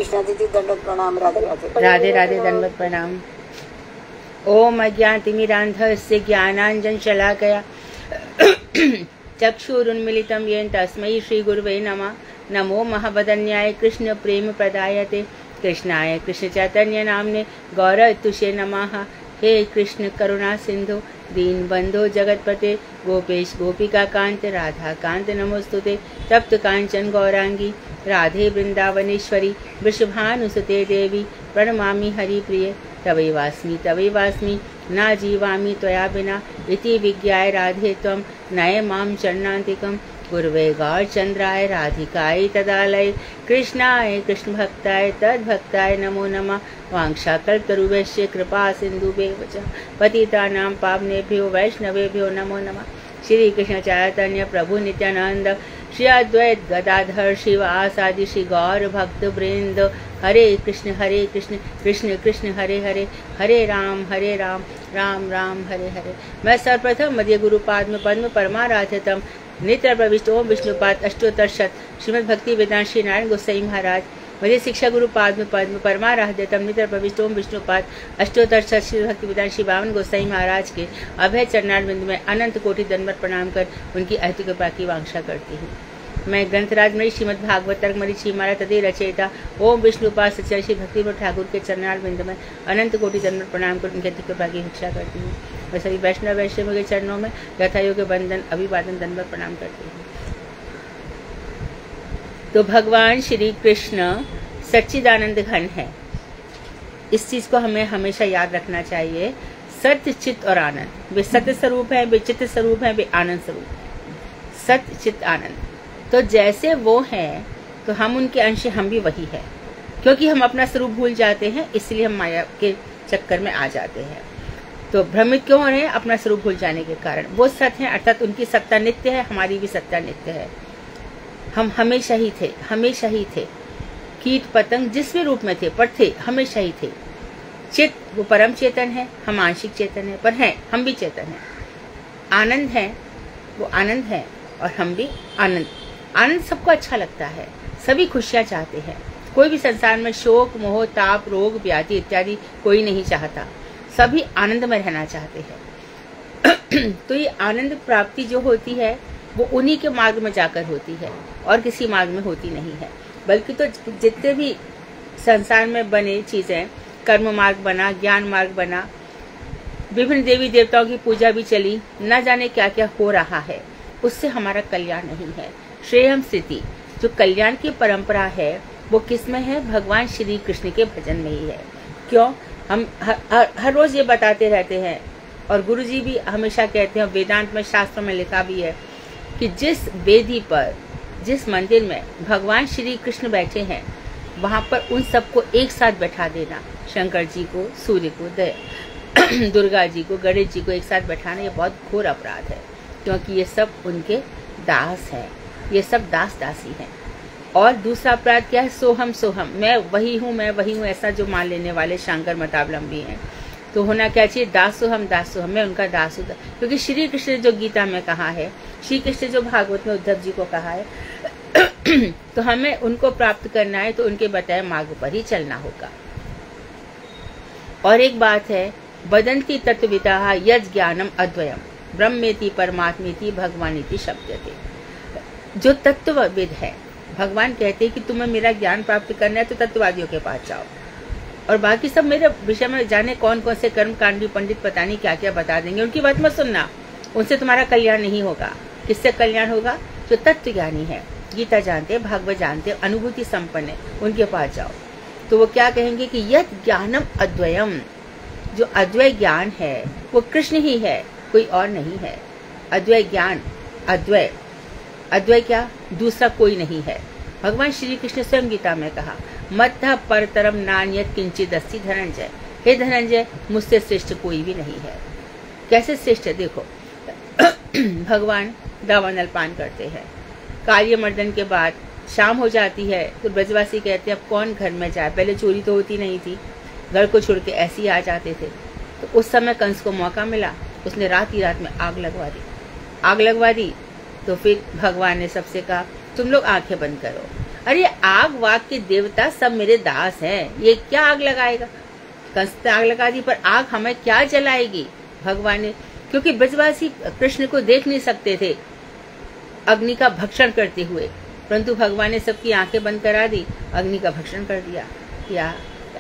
कृष्णा दीदी दंडवत प्रणाम। राधे राधे। राधे राधे दंडवत प्रणाम। ओम अज्ञानतिमिरान्धस्य ज्ञानाञ्जन शलाकया चक्षुरुन्मीलितं येन तस्मै श्रीगुरुवे नमः। नमो महावदन्याय कृष्ण प्रेम प्रदायते कृष्णाय कृष्ण चैतन्य नामने गौरतुषे नमः। हे कृष्ण करुणा सिंधु दीनबंधो जगतपते गोपेश गोपिका कांत राधा कांत नमोस्तुते। तप्त कांचन गौरांगी राधे वृंदावनेश्वरी वृषभानुसुते देवी प्रणमामि हरिप्रिये। तवैवास्मि न जीवामि त्वया विना इति विज्ञाय राधे त्वं नय मां चरणान्तिकं। गुरुवे गौरचन्द्राय राधिकाय तदालय कृष्णाय कृष्ण भक्ताय तद्भक्ताय नमो नमः। वाञ्छाकल्पतरुभ्यश्च कृपा सिन्धुभ्येव च पतितानां पावनेभ्यो वैष्णवेभ्यो नमो नमः। श्री कृष्ण चैतन्य प्रभु नित्यानंद श्री अद्वैत गदाधर शिवासादि श्री गौर भक्त वृंद। हरे कृष्ण कृष्ण कृष्ण हरे हरे हरे राम राम राम हरे हरे। मैं सर्वप्रथम मध्य गुरु पाद्म पद्म परमाराध्यतम नित्य प्रविष्ट ओम विष्णुपाद अष्टोत्तर शत श्रीमद् भक्ति वेदांत श्री नारायण गोसाई महाराज मध्य शिक्षा गुरु पाद्म पद्म परमाराध्यतम नित्य प्रविष्ट ओम विष्णुपाद अष्टोत्तर शत श्री भक्ति वेदांत श्री बावन गोसाई महाराज के अभय चरणारविंद में अनंत कोटि दंडवत प्रणाम कर उनकी अति कृपा की वांछा करती हूँ। मैं ग्रंथराज मणि श्रीमद् भागवत तर्क मणि श्रीमाला तदे रचयिता ओम विष्णुपाद सच्चाई श्री भक्ति ठाकुर के चरणारविंद में अनंत कोटि दंडवत प्रणाम कर उनकी अति कृपा की भिक्षा करती हूँ। मैं सभी वैष्णव वैष्णव के चरणों में यथायोग्य बंधन अभिवादन दंडवत प्रणाम करती हूँ। तो भगवान श्री कृष्ण सच्चिदानंद घन है। इस चीज को हमें हमेशा याद रखना चाहिए। सत्य चित्त और आनंद, वे सत्य स्वरूप है, वे चित्त स्वरूप है, वे आनंद स्वरूप। सत्य चित्त आनंद, तो जैसे वो हैं तो हम उनके अंश, हम भी वही है। क्योंकि हम अपना स्वरूप भूल जाते हैं, इसलिए हम माया के चक्कर में आ जाते हैं। तो भ्रमित क्यों हो रहे हैं? अपना स्वरूप भूल जाने के कारण। वो सत्य है, अर्थात उनकी सत्ता नित्य है, हमारी भी सत्ता नित्य है। हम हमेशा ही थे, हमेशा ही थे। कीट पतंग जिस भी रूप में थे, पर थे, हमेशा ही थे। चित्त वो परम चेतन है, हम आंशिक चेतन है, पर हैं, हम भी चेतन है। आनंद है, वो आनंद है और हम भी आनंद। आनंद सबको अच्छा लगता है, सभी खुशियां चाहते हैं। कोई भी संसार में शोक मोह ताप रोग व्याधि इत्यादि कोई नहीं चाहता, सभी आनंद में रहना चाहते हैं। तो ये आनंद प्राप्ति जो होती है वो उन्हीं के मार्ग में जाकर होती है और किसी मार्ग में होती नहीं है। बल्कि तो जितने भी संसार में बने चीजें, कर्म मार्ग बना, ज्ञान मार्ग बना, विभिन्न देवी देवताओं की पूजा भी चली, न जाने क्या क्या हो रहा है, उससे हमारा कल्याण नहीं है। श्रेयम स्थिति जो कल्याण की परंपरा है वो किसमें है? भगवान श्री कृष्ण के भजन में ही है। क्यों? हम हर रोज ये बताते रहते हैं और गुरुजी भी हमेशा कहते हैं, वेदांत में शास्त्रों में लिखा भी है कि जिस वेदी पर, जिस मंदिर में भगवान श्री कृष्ण बैठे हैं, वहां पर उन सबको एक साथ बैठा देना, शंकर जी को, सूर्य को, दुर्गा जी को, गणेश जी को एक साथ बैठाना, ये बहुत घोर अपराध है। क्योंकि ये सब उनके दास हैं, ये सब दास दासी हैं। और दूसरा अपराध क्या है? सोहम सोहम, मैं वही हूँ, ऐसा जो मान लेने वाले शंकर मतावलंबी हैं। तो होना क्या चाहिए? दासोहम, मैं उनका दास हूँ। क्योंकि श्री कृष्ण जो गीता में कहा है, श्री कृष्ण जो भागवत में उद्धव जी को कहा है, तो हमें उनको प्राप्त करना है तो उनके बताए मार्ग पर ही चलना होगा। और एक बात है, वदन्ति तत्त्वविदाः यज् ज्ञानम अद्वयम ब्रह्मेति परमात्मेति भगवानिति शब्दते। जो तत्वविद है, भगवान कहते हैं कि तुम्हें मेरा ज्ञान प्राप्त करना है तो तत्ववादियों के पास जाओ, और बाकी सब मेरे विषय में जाने कौन कौन से कर्म कांडी पंडित पता नहीं क्या क्या बता देंगे, उनकी बात मत सुनना, उनसे तुम्हारा कल्याण नहीं होगा। किससे कल्याण होगा? जो तत्व ज्ञानी है, गीता जानते हैं, भागवत जानते हैं, अनुभूति संपन्न है, उनके पास जाओ। तो वो क्या कहेंगे कि यत् ज्ञानम अद्वयम, जो अद्वय ज्ञान है वो कृष्ण ही है, कोई और नहीं है। अद्वय ज्ञान, अद्वय क्या? दूसरा कोई नहीं है। भगवान श्री कृष्ण स्वयं गीता में कहा, मत्तः परतरम नान्यत् किंचित् अस्ति धनंजय। हे धनंजय, मुझसे श्रेष्ठ कोई भी नहीं है। कैसे श्रेष्ठ है? देखो, भगवान दावानल पान करते हैं, कार्य मर्दन के बाद शाम हो जाती है तो ब्रजवासी कहते हैं अब कौन घर में जाए। पहले चोरी तो होती नहीं थी, घर को छोड़ के ऐसे ही आ जाते थे। तो उस समय कंस को मौका मिला, उसने रात ही रात में आग लगवा दी। तो फिर भगवान ने सबसे कहा तुम लोग आंखें बंद करो। अरे आग वाग के देवता सब मेरे दास हैं, ये क्या आग लगाएगा? कंस ने आग लगा दी, पर आग हमें क्या जलाएगी? भगवान ने, क्योंकि ब्रजवासी कृष्ण को देख नहीं सकते थे अग्नि का भक्षण करते हुए, परंतु भगवान ने सबकी आंखें बंद करा दी, अग्नि का भक्षण कर दिया। या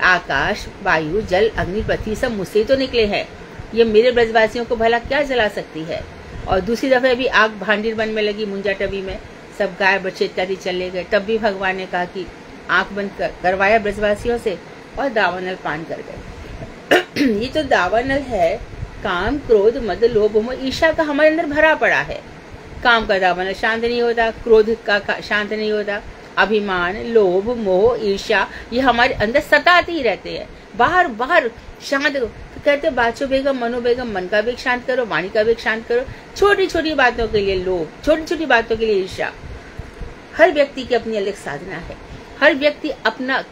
आकाश, वायु, जल, अग्नि, पृथ्वी सब मुझसे तो निकले हैं, ये मेरे ब्रजवासियों को भला क्या जला सकती है? और दूसरी दफे भी आग भांडीर वन में लगी, मुंजा टबी में, सब गाय बच्चे इत्यादि चले गए, तब भी भगवान ने कहा कि आंख बंद करवाया ब्रजवासियों से और दावानल पान कर गए। ये तो दावानल है, काम, क्रोध, मद, लोभ, मोह, ईर्ष्या का हमारे अंदर भरा पड़ा है। काम का दावानल शांत नहीं होता, क्रोध का शांत नहीं होता, अभिमान, लोभ, मोह, ईर्ष्या ये हमारे अंदर सताते ही रहते हैं। बाहर बाहर शांत, तो कहते बाचो बेगम मनो बेगम, मन का वेग शांत करो, वाणी का वेग शांत करो। छोटी छोटी बातों के लिए लोभ, छोटी छोटी बातों के लिए ईर्ष्या। हर व्यक्ति की अपनी अलग साधना है, हर व्यक्ति अपना,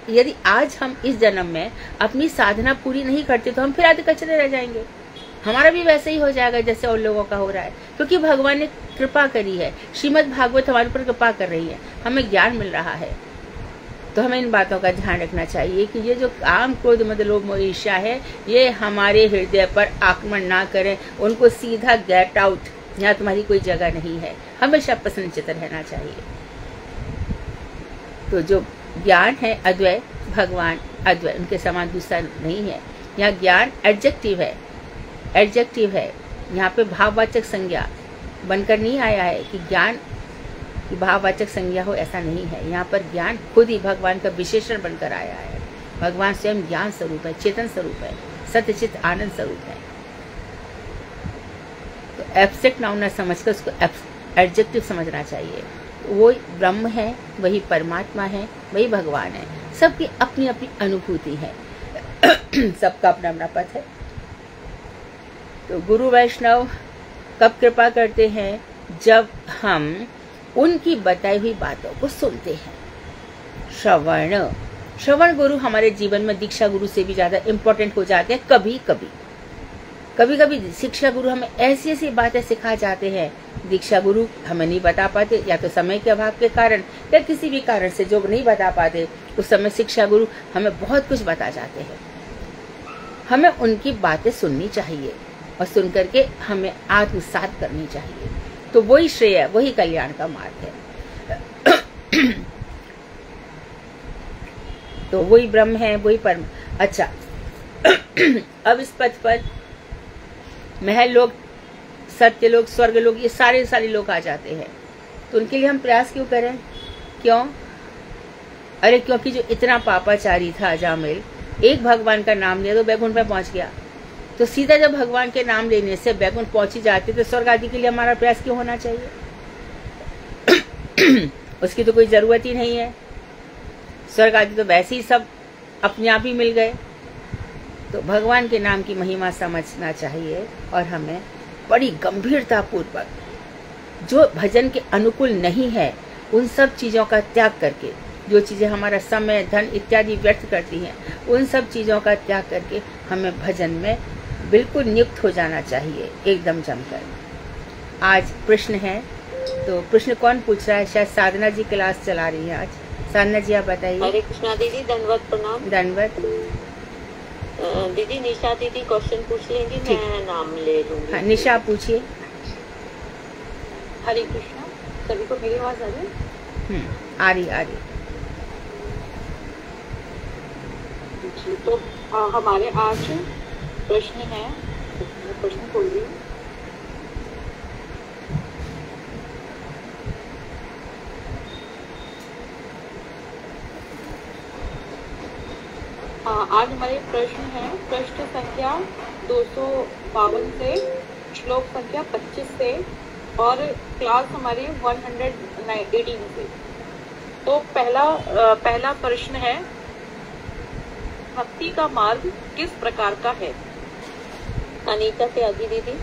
यदि आज हम इस जन्म में अपनी साधना पूरी नहीं करते तो हम फिर आधे कचरे रह जाएंगे। हमारा भी वैसे ही हो जाएगा जैसे और लोगों का हो रहा है, क्योंकि भगवान ने कृपा करी है, श्रीमद् भागवत हमारे ऊपर कृपा कर रही है, हमें ज्ञान मिल रहा है। तो हमें इन बातों का ध्यान रखना चाहिए कि ये जो काम, क्रोध, मद, लोभ, मोह, ईर्ष्या है, ये हमारे हृदय पर आक्रमण ना करें, उनको सीधा गेट आउट, यहाँ तुम्हारी कोई जगह नहीं है, हमेशा प्रसन्नचित्त रहना चाहिए। तो जो ज्ञान है अद्वय, भगवान अद्वय, उनके समान दूसरा नहीं है। यहाँ ज्ञान एडजेक्टिव है, एडजेक्टिव है, यहाँ पे भाववाचक संज्ञा बनकर नहीं आया है कि ज्ञान की भाववाचक संज्ञा हो, ऐसा नहीं है। यहाँ पर ज्ञान खुद ही भगवान का विशेषण बनकर आया है। भगवान स्वयं ज्ञान स्वरूप है, चेतन स्वरूप है, सत्यचित आनंद स्वरूप है। तो एब्स्ट्रैक्ट नाउन न समझकर उसको एडजेक्टिव समझना चाहिए। वो ब्रह्म है, वही परमात्मा है, वही भगवान है, सबकी अपनी अपनी अनुभूति है, सबका अपना अपना पथ है। तो गुरु वैष्णव कब कृपा करते हैं? जब हम उनकी बताई हुई बातों को सुनते हैं। श्रवण गुरु हमारे जीवन में दीक्षा गुरु से भी ज्यादा इम्पोर्टेंट हो जाते हैं। कभी कभी शिक्षा गुरु हमें ऐसी ऐसी बातें सिखा जाते हैं, दीक्षा गुरु हमें नहीं बता पाते, या तो समय के अभाव के कारण या किसी भी कारण से जो नहीं बता पाते, उस समय शिक्षा गुरु हमें बहुत कुछ बता जाते हैं। हमें उनकी बातें सुननी चाहिए और सुन करके हमें आत्मसात करनी चाहिए। तो वही श्रेय, वही कल्याण का मार्ग है। तो वही ब्रह्म है, वही परम। अच्छा, अब इस पथ पर महल लोग, सत्य लोग, स्वर्ग लोग, ये सारे लोग आ जाते हैं। तो उनके लिए हम प्रयास क्यों करें? क्यों? अरे क्योंकि जो इतना पापाचारी था अजामिल, एक भगवान का नाम लिया तो बैकुंठ में पहुंच गया। तो सीधा जब भगवान के नाम लेने से बैकुंठ पहुंची जाती, तो स्वर्ग आदि के लिए हमारा प्रयास क्यों होना चाहिए? उसकी तो कोई जरूरत ही नहीं है। स्वर्ग आदि तो वैसे ही सब अपने आप ही मिल गए। तो भगवान के नाम की महिमा समझना चाहिए और हमें बड़ी गंभीरता पूर्वक, जो भजन के अनुकूल नहीं है, उन सब चीजों का त्याग करके, जो चीजें हमारा समय, धन इत्यादि व्यर्थ करती हैं, उन सब चीजों का त्याग करके हमें भजन में बिल्कुल नियुक्त हो जाना चाहिए, एकदम जमकर। आज प्रश्न है, तो प्रश्न कौन पूछ रहा है? शायद साधना जी क्लास चला रही है आज। साधना जी आप बताइए। हरे कृष्णा दीदी, दंडवत प्रणाम। दंडवत। दीदी निशा दीदी क्वेश्चन पूछ लेंगी, मैं नाम ले लूंगी। हाँ, निशा पूछिए। हरे कृष्णा, सभी को मेरी आवाज आ रही? आ रही। तो हमारे आज प्रश्न है, प्रश्न खोल रही हूँ। आज हमारे प्रश्न है पृष्ठ संख्या 252 से श्लोक संख्या 25 से और क्लास हमारी 118 से। तो पहला प्रश्न है, भक्ति का मार्ग किस प्रकार का है? अनीता त्यागी दीदी।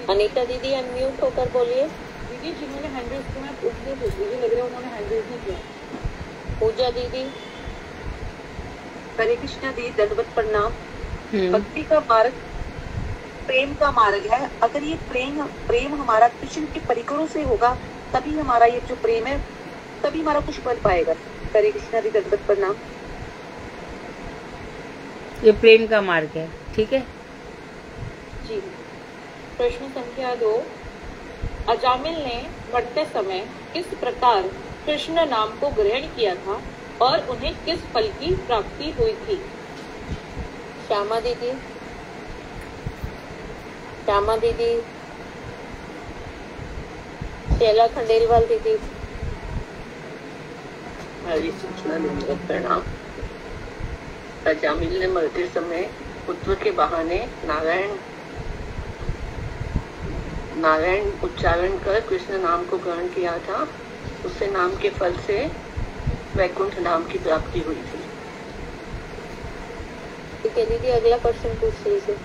अनीता दीदी अनम्यूट होकर बोलिए। दीदी जिन्होंने हैंड रेज किया, मैं पूछ रही थी, मुझे लग रहा है उन्होंने हैंड रेज नहीं किया। पूजा दीदी। हरे कृष्णा दी, दंडवत प्रणाम। भक्ति का मार्ग प्रेम का मार्ग है। अगर ये प्रेम हमारा कृष्ण के परिकरों से होगा, तभी हमारा ये जो प्रेम है, तभी हमारा कुछ बन पाएगा। हरे कृष्णा दी, दंडवत प्रणाम। ये प्रेम का मार्ग है, ठीक है जी। प्रश्न संख्या 2, अजामिल ने मरते समय किस प्रकार कृष्ण नाम को ग्रहण किया था और उन्हें किस फल की प्राप्ति हुई थी? श्यामा दीदी, शैला खंडेलवाल दीदी। हरी सूचना प्रणाम। अजामिल ने मरते समय पुत्र के बहाने नारायण उच्चारण कर कृष्ण नाम को ग्रहण किया था। उससे नाम के फल से वैकुंठ नाम की प्राप्ति हुई थी। ठीक है दीदी, अगला क्वेश्चन पूछ लीजिए।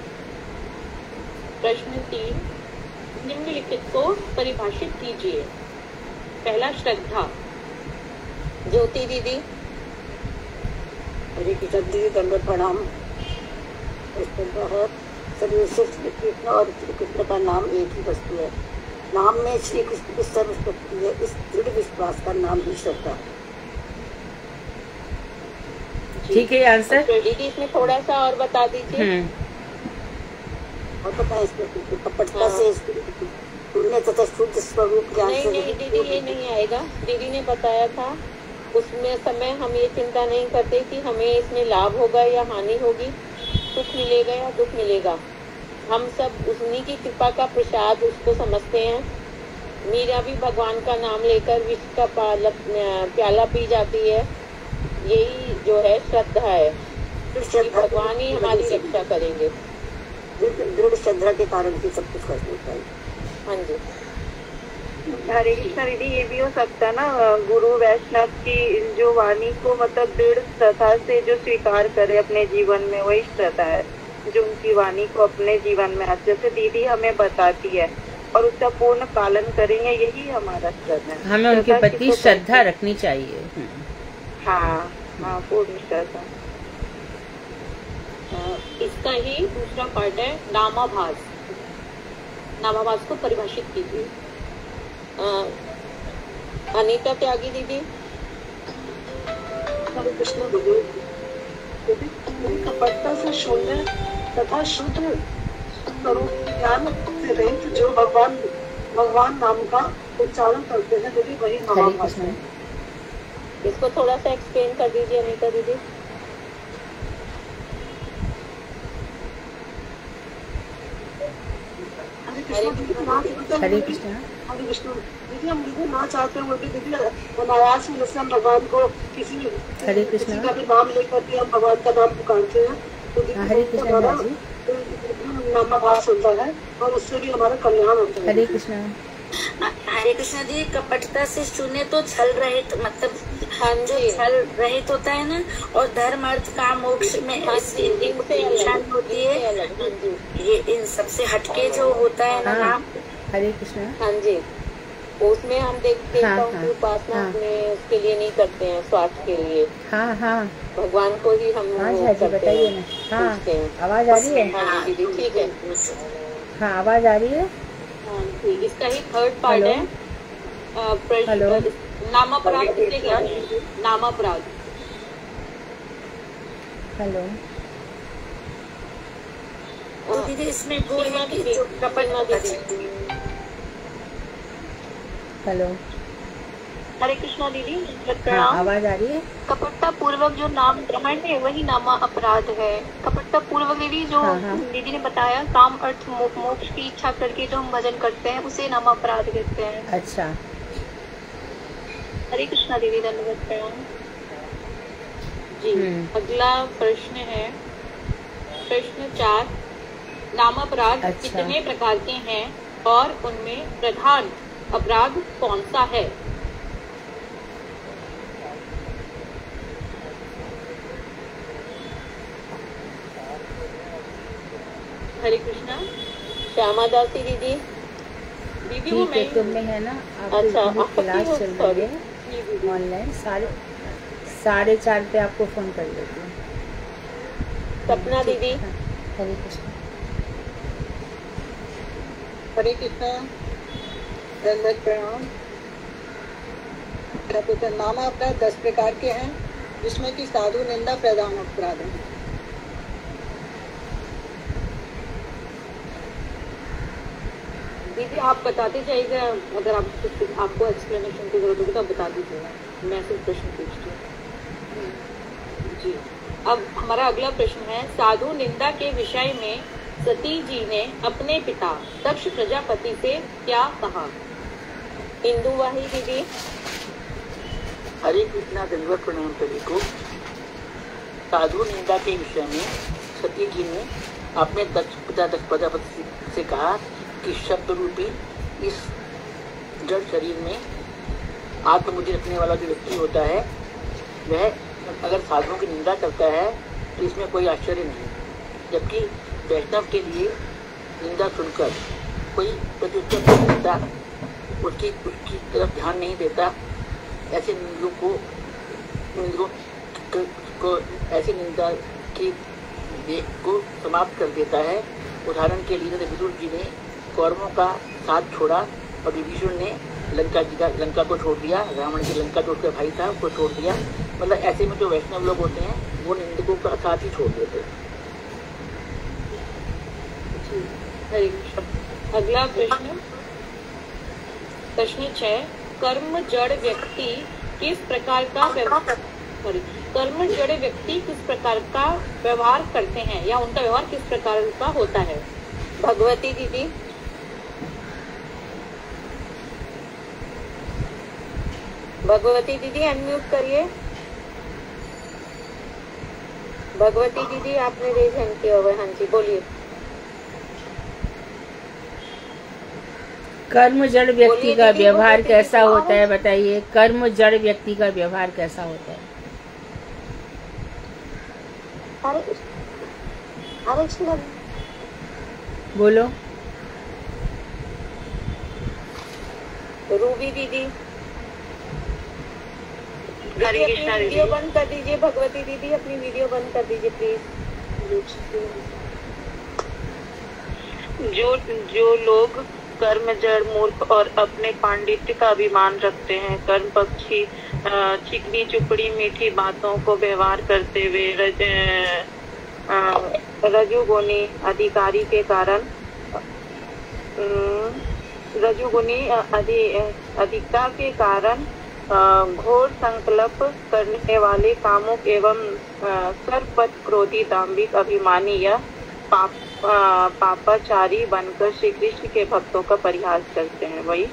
प्रश्न 3, निम्नलिखित को परिभाषित कीजिए। पहला, श्रद्धा। ज्योति दीदी। हरे कृष्ण दीदी, दंडवत प्रणाम। श्रद्धा है सभी श्री कृष्ण और श्री कृष्ण का नाम एक ही वस्तु है। नाम में श्री कृष्ण की सर्वशक्ति है। इस दृढ़ विश्वास का नाम ही श्रद्धा। ठीक है आंसर। दीदी इसमें थोड़ा सा और बता दीजिए। और पता है इसमें कपटता से पुण्य तथा शुद्ध स्वरूप ज्ञान से। नहीं दीदी, ये नहीं आएगा। दीदी ने बताया था उसमें समय हम ये चिंता नहीं करते कि हमें इसमें लाभ होगा या हानि होगी, सुख मिलेगा या दुख मिलेगा। हम सब उन्हीं की कृपा का प्रसाद उसको समझते हैं। मीरा भी भगवान का नाम लेकर विष का प्याला पी जाती है। यही जो है श्रद्धा है, भगवान ही हमारी रक्षा करेंगे। दृढ़ श्रद्धा के कारण ही सब कुछ कर सकता है। हाँ जी। हरे कृष्णा दीदी, ये भी हो सकता है ना, गुरु वैष्णव की जो वाणी को मतलब दृढ़ श्रद्धा से जो स्वीकार करे अपने जीवन में, वही श्रद्धा है जो उनकी वाणी को अपने जीवन में जैसे दीदी हमें बताती है और उसका पूर्ण पालन करेंगे, यही हमारा श्रद्धा है। हमें उनके प्रति श्रद्धा रखनी चाहिए। हाँ, पूर्ण श्रद्धा। इसका ही दूसरा पार्ट है नामाभास। नामाभास को परिभाषित कीजिए। अनीता त्यागी दीदी। हरे कृष्ण दीदी, कपटता से शून्य तथा शुद्ध स्वरूप ज्ञान से रहित जो भगवान नाम का उच्चारण करते हैं, दीदी वही नामाभास है। इसको थोड़ा सा एक्सप्लेन कर दीजिए अनीता दीदी। हरे कृष्ण। हरे कृष्ण दीदी, हम दीदी ना चाहते हुए भी दीदी अनायास में जैसे हम भगवान को किसी हरे कृष्ण का भी नाम लेकर के हम भगवान का नाम पुकारते हैं, तो दीदी हरे कृष्ण नामाभास होता है और उससे भी हमारा कल्याण होता है। हरे कृष्ण। हरे कृष्ण जी, कपटता से शून्य तो छल रहित मतलब जो छल रहित होता है ना, और धर्म अर्थ काम मोक्ष में इच्छा होती है, ये इन सबसे हटके जो होता है ना नाम। हरे कृष्ण। हाँ जी, उसमें हम देखते हैं कि उपासना अपने उसके लिए नहीं करते हैं, स्वार्थ के लिए। हाँ हाँ, भगवान को ही हम बताइए ना। हाँ, आवाज आ रही है? हाँ दीदी, ठीक है। हाँ, आवाज आ रही है। इसका ही थर्ड पार्ट है नामापराध। किसने किया? नामापराध। हेलो। तो दीदी इसमें वो है कि जो कपट। हेलो। हरे कृष्णा दीदी, हाँ, आवाज आ रही है? कपटता पूर्वक जो नाम ग्रहण है वही नामा अपराध है। कपटता पूर्वक दीदी जो दीदी ने बताया, काम अर्थ मोक्ष की इच्छा करके जो हम भजन करते हैं उसे नामा अपराध कहते हैं। अच्छा। हरे कृष्णा दीदी, धन्यवाद प्रणाम जी। अगला प्रश्न है प्रश्न 4, नामापराध कितने प्रकार के हैं और उनमें प्रधान अपराध कौन सा है? हरे कृष्णा। श्यामा दासी दीदी। दीदी वो मैं तुमने है ना, अच्छा, क्लास चल रही है ऑनलाइन, 4:30 पे आपको फोन कर देती हूँ। सपना दीदी। हरे कृष्ण। हरे कृष्णा, दंडवत प्रणाम। क्या पूछा? नामा अपराध 10 प्रकार के हैं, जिसमें कि साधु निंदा प्रधान अपराध है। दीदी आप बताते जाइएगा, अगर आपको एक्सप्लेनेशन की जरूरत होगी तो आप बता दीजिएगा, मैं सिर्फ प्रश्न पूछती हूँ जी। अब हमारा अगला प्रश्न है, साधु निंदा के विषय में सती जी ने अपने पिता दक्ष प्रजापति से क्या कहा? इंदु वाही दीदी। हरे कृष्णा, दंडवत प्रणाम सभी को। साधु निंदा के विषय में सती जी ने अपने दक्ष प्रजापति से कहा कि शब्द रूपी इस जड़ शरीर में आत्मबुद्धि रखने वाला जो व्यक्ति होता है, वह अगर साधुओं की निंदा करता है तो इसमें कोई आश्चर्य नहीं, जबकि वैष्णव के लिए निंदा सुनकर कोई प्रत्युत्तर नहीं देता, उसकी तरफ ध्यान नहीं देता, ऐसे निंदकों को ऐसी निंदा को समाप्त कर देता है। उदाहरण के लिए विदुर जी ने कौरवों का साथ छोड़ा और विभीषण ने लंका को छोड़ दिया, रावण की लंका जो उसका भाई था उसको छोड़ दिया। मतलब ऐसे में जो वैष्णव लोग होते हैं वो निंदकों का साथ ही छोड़ देते हैं। अगला प्रश्न 6, कर्म जड़ व्यक्ति किस प्रकार का व्यवहार करते हैं या उनका व्यवहार किस प्रकार का होता है? भगवती दीदी। भगवती दीदी अनम्यूट करिए। भगवती दीदी आपने रेज हैंड किया हुआ है। हाँ जी बोलिए। कर्म जड़ व्यक्ति का व्यवहार कैसा होता है बताइए? कर्म जड़ व्यक्ति का व्यवहार कैसा होता है? बोलो। रूबी दीदी। अपनी वीडियो बंद कर दीजिए। भगवती दीदी अपनी वीडियो बंद कर दीजिए प्लीज। जो लोग कर्म जड़ मूर्ख और अपने पांडित्य का अभिमान रखते हैं, कर्म पक्षी चिकनी चुपड़ी मीठी बातों को व्यवहार करते हुए रजोगुणी अधिकारी के कारण रजोगुणी अधिकता के कारण घोर संकल्प करने वाले कामुक एवं सर्वपद क्रोधी दाम्भिक अभिमानी या पापाचारी बनकर श्री कृष्ण के भक्तों का परिहास करते हैं, वही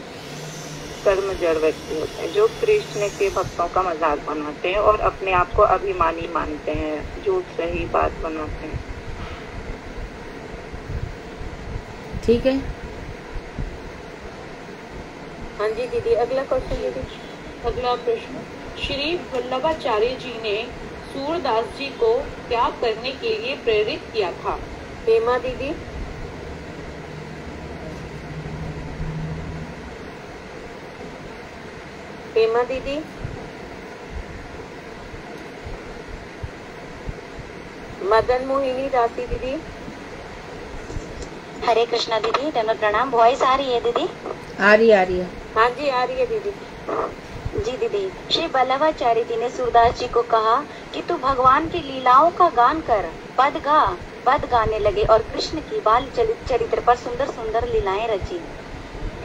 कर्म जड़ व्यक्ति होते हैं, जो कृष्ण के भक्तों का मजाक बनाते हैं और अपने आप को अभिमानी मानते हैं, झूठ सही बात बनाते हैं। ठीक है। हाँ जी दीदी अगला क्वेश्चन दीदी। अगला प्रश्न, श्री वल्लभाचार्य जी ने सूरदास जी को क्या करने के लिए प्रेरित किया था? हेमा दीदी। हेमा दीदी। मदन मोहिनी दासी दीदी। हरे कृष्णा दीदी, दंडवत प्रणाम। वॉइस आ रही है दीदी? आ रही है। हाँ जी आ रही है दीदी। जी दीदी, श्री वल्लभाचार्य जी ने सूरदास जी को कहा कि तू भगवान की लीलाओं का गान कर। पद गाने लगे और कृष्ण की बाल चरित्र पर सुंदर सुंदर लीलाएं रची।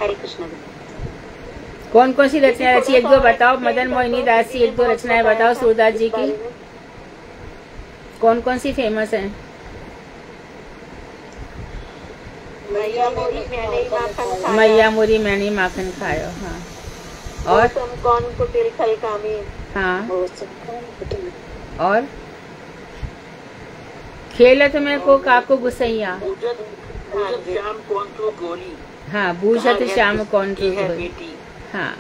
हरे कृष्ण दीदी। कौन कौन सी रचना रची एक दो बताओ? मदन मोहिनी दासी एक दो रचनाएं बताओ सूरदास जी की। कौन कौन सी फेमस है? मैया मोरी मैंने माखन खायो। हाँ। और कौन कुटिल खल कामी। हाँ। और खेलत में को काको गुसैया। श्याम कौन तो गोरी। हाँ, बूझत श्याम कौन तो गोरी। हाँ।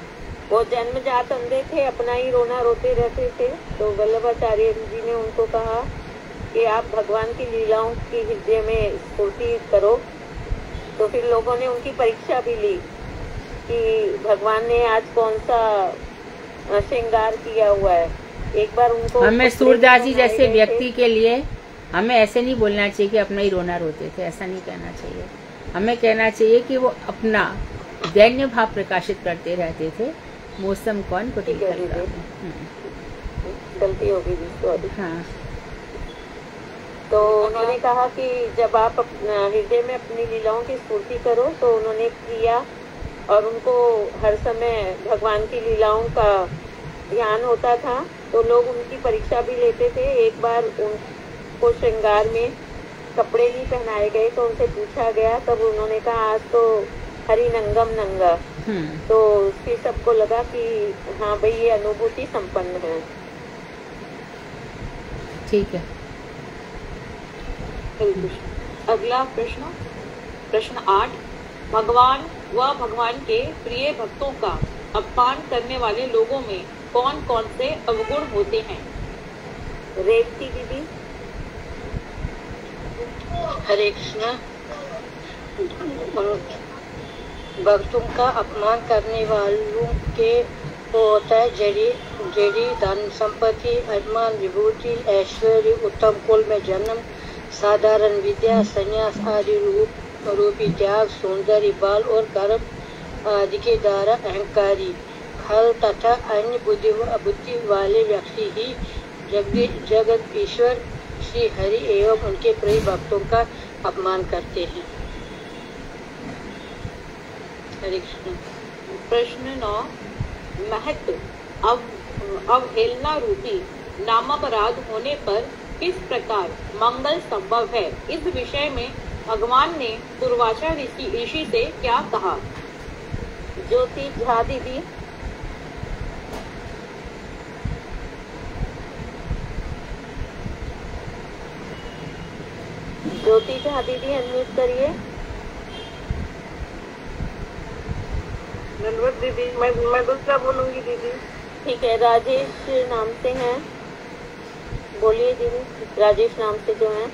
वो जन्मजात अंधे थे, अपना ही रोना रोते रहते थे, तो वल्लभाचार्य जी ने उनको कहा कि आप भगवान की लीलाओं की हृदय में स्फूर्ति करो। तो फिर लोगों ने उनकी परीक्षा भी ली कि भगवान ने आज कौन सा श्रृंगार किया हुआ है। एक बार उनको हमें सूरदास जी जैसे व्यक्ति के लिए हमें ऐसे नहीं बोलना चाहिए कि अपना ही रोना रोते थे, ऐसा नहीं कहना चाहिए। हमें कहना चाहिए कि वो अपना दैन्य भाव प्रकाशित करते रहते थे। मौसम कौन कुटिल करता। गलती होगी जी। हाँ, तो उन्होंने कहा कि जब आप हृदय में अपनी लीलाओं की स्फूर्ति करो, तो उन्होंने किया और उनको हर समय भगवान की लीलाओं का ध्यान होता था। तो लोग उनकी परीक्षा भी लेते थे। एक बार उनको श्रृंगार में कपड़े नहीं पहनाए गए, तो उनसे पूछा गया, तब उन्होंने कहा आज तो हरि नंगम नंगा। तो फिर सबको लगा कि हाँ भाई ये अनुभूति संपन्न है। ठीक है। अगला प्रश्न 8। भगवान व भगवान के प्रिय भक्तों का अपमान करने वाले लोगों में कौन कौन से अवगुण होते हैं? रेवती दीदी। हरे कृष्णा। भक्तों का अपमान करने वालों के वो होता है जड़ी धन संपत्ति, अभिमान, विभूति, ऐश्वर्य, उत्तम कुल में जन्म, साधारण विद्या, संन्यास आदि रूपी त्याग, सौंदर्य, बाल और कर्म आदि के द्वारा अहंकारी, खल तथा अन्य बुद्धि वाले व्यक्ति ही जगत ईश्वर श्री हरि एवं उनके प्रिय भक्तों का अपमान करते हैं। हरे कृष्ण। प्रश्न 9। महत्व अवहेलना रूपी नामापराध होने पर किस प्रकार मंगल संभव है? इस विषय में भगवान ने दुर्वासा ऋषि से क्या कहा? ज्योति झा दीदी। ज्योति झा दीदी अनम्यूट करिए। धन्यवाद दीदी। मैं दूसरा बोलूंगी दीदी। ठीक है। राजेश नाम से हैं, बोलिए दीदी। राजेश नाम से जो हैं।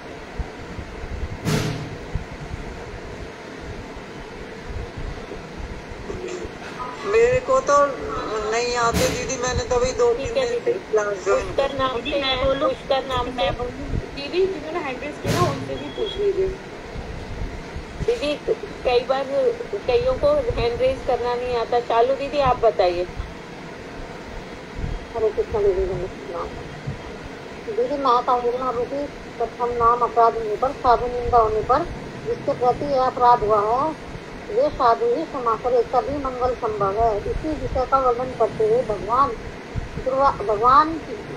मेरे को तो नहीं आते दीदी, मैंने तभी 2-3 दिन क्लास ज्वाइन की। पुष्कर नाम से हैं। पुष्कर नाम से दीदी जिन्होंने हैंड रेज किया उनसे भी पूछ लीजिए। दीदी कई बार कईयों को हैंड रेज करना नहीं आता। चालू दीदी आप बताइए। हरे कृष्ण दीदी। दीदी महाकाल रूपी प्रथम नाम अपराध होने पर, साधु निंदा होने पर जिसके प्रति यह अपराध हुआ है वे साधु ही क्षमा करे, तभी मंगल संभव है। इसी विषय का वर्णन करते हुए भगवान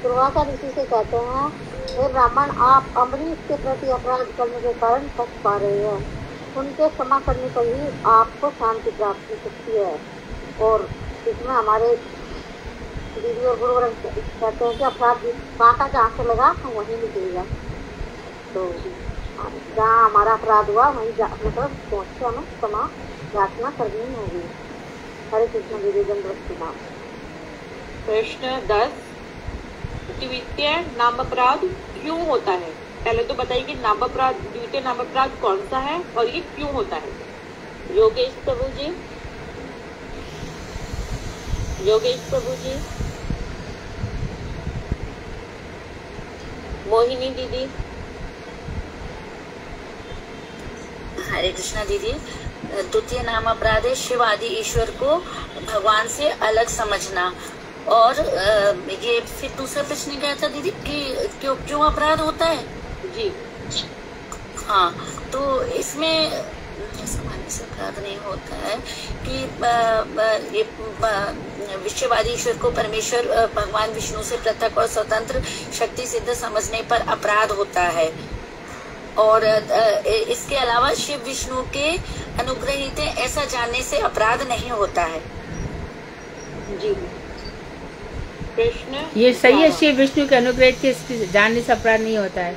दुर्वासा ऋषि से कहते हैं, हे ब्राह्मण, आप अम्बरीश के प्रति अपराध करने के कारण कष्ट पा रहे हैं। उनके क्षमा करने पर ही आपको शांति प्राप्त हो सकती है। और इसमें हमारे दीदी और गुरु कहते हैं कि अपराध कांटा जहाँ से लगा तो वहीं निकलेगा। तो जहाँ हमारा अपराध हुआ वहीं मतलब पहुँच के हमें क्षमा याचना करनी होगी। हरे कृष्ण दीदी। दंडवत। प्रश्न 10। द्वितीय नाम अपराध क्यों होता है? पहले तो बताइए कि द्वितीय नाम अपराध कौन सा है और ये क्यों होता है? योगेश प्रभु जी। मोहिनी दीदी। हरे कृष्णा दीदी। द्वितीय नाम अपराध है शिव आदि ईश्वर को भगवान से अलग समझना। और ये फिर दूसरा प्रश्न क्या था दीदी कि क्यों अपराध होता है? जी हाँ, तो इसमें सामान्य से अपराध नहीं होता है कि ये विश्ववादी ईश्वर को परमेश्वर भगवान विष्णु से पृथक और स्वतंत्र शक्ति सिद्ध समझने पर अपराध होता है। और इसके अलावा शिव विष्णु के अनुग्रहित हैं ऐसा जानने से अपराध नहीं होता है। जी। प्रश्न ये सही है, शिव विष्णु के अनुग्रहित के जानने से अपराध नहीं होता है।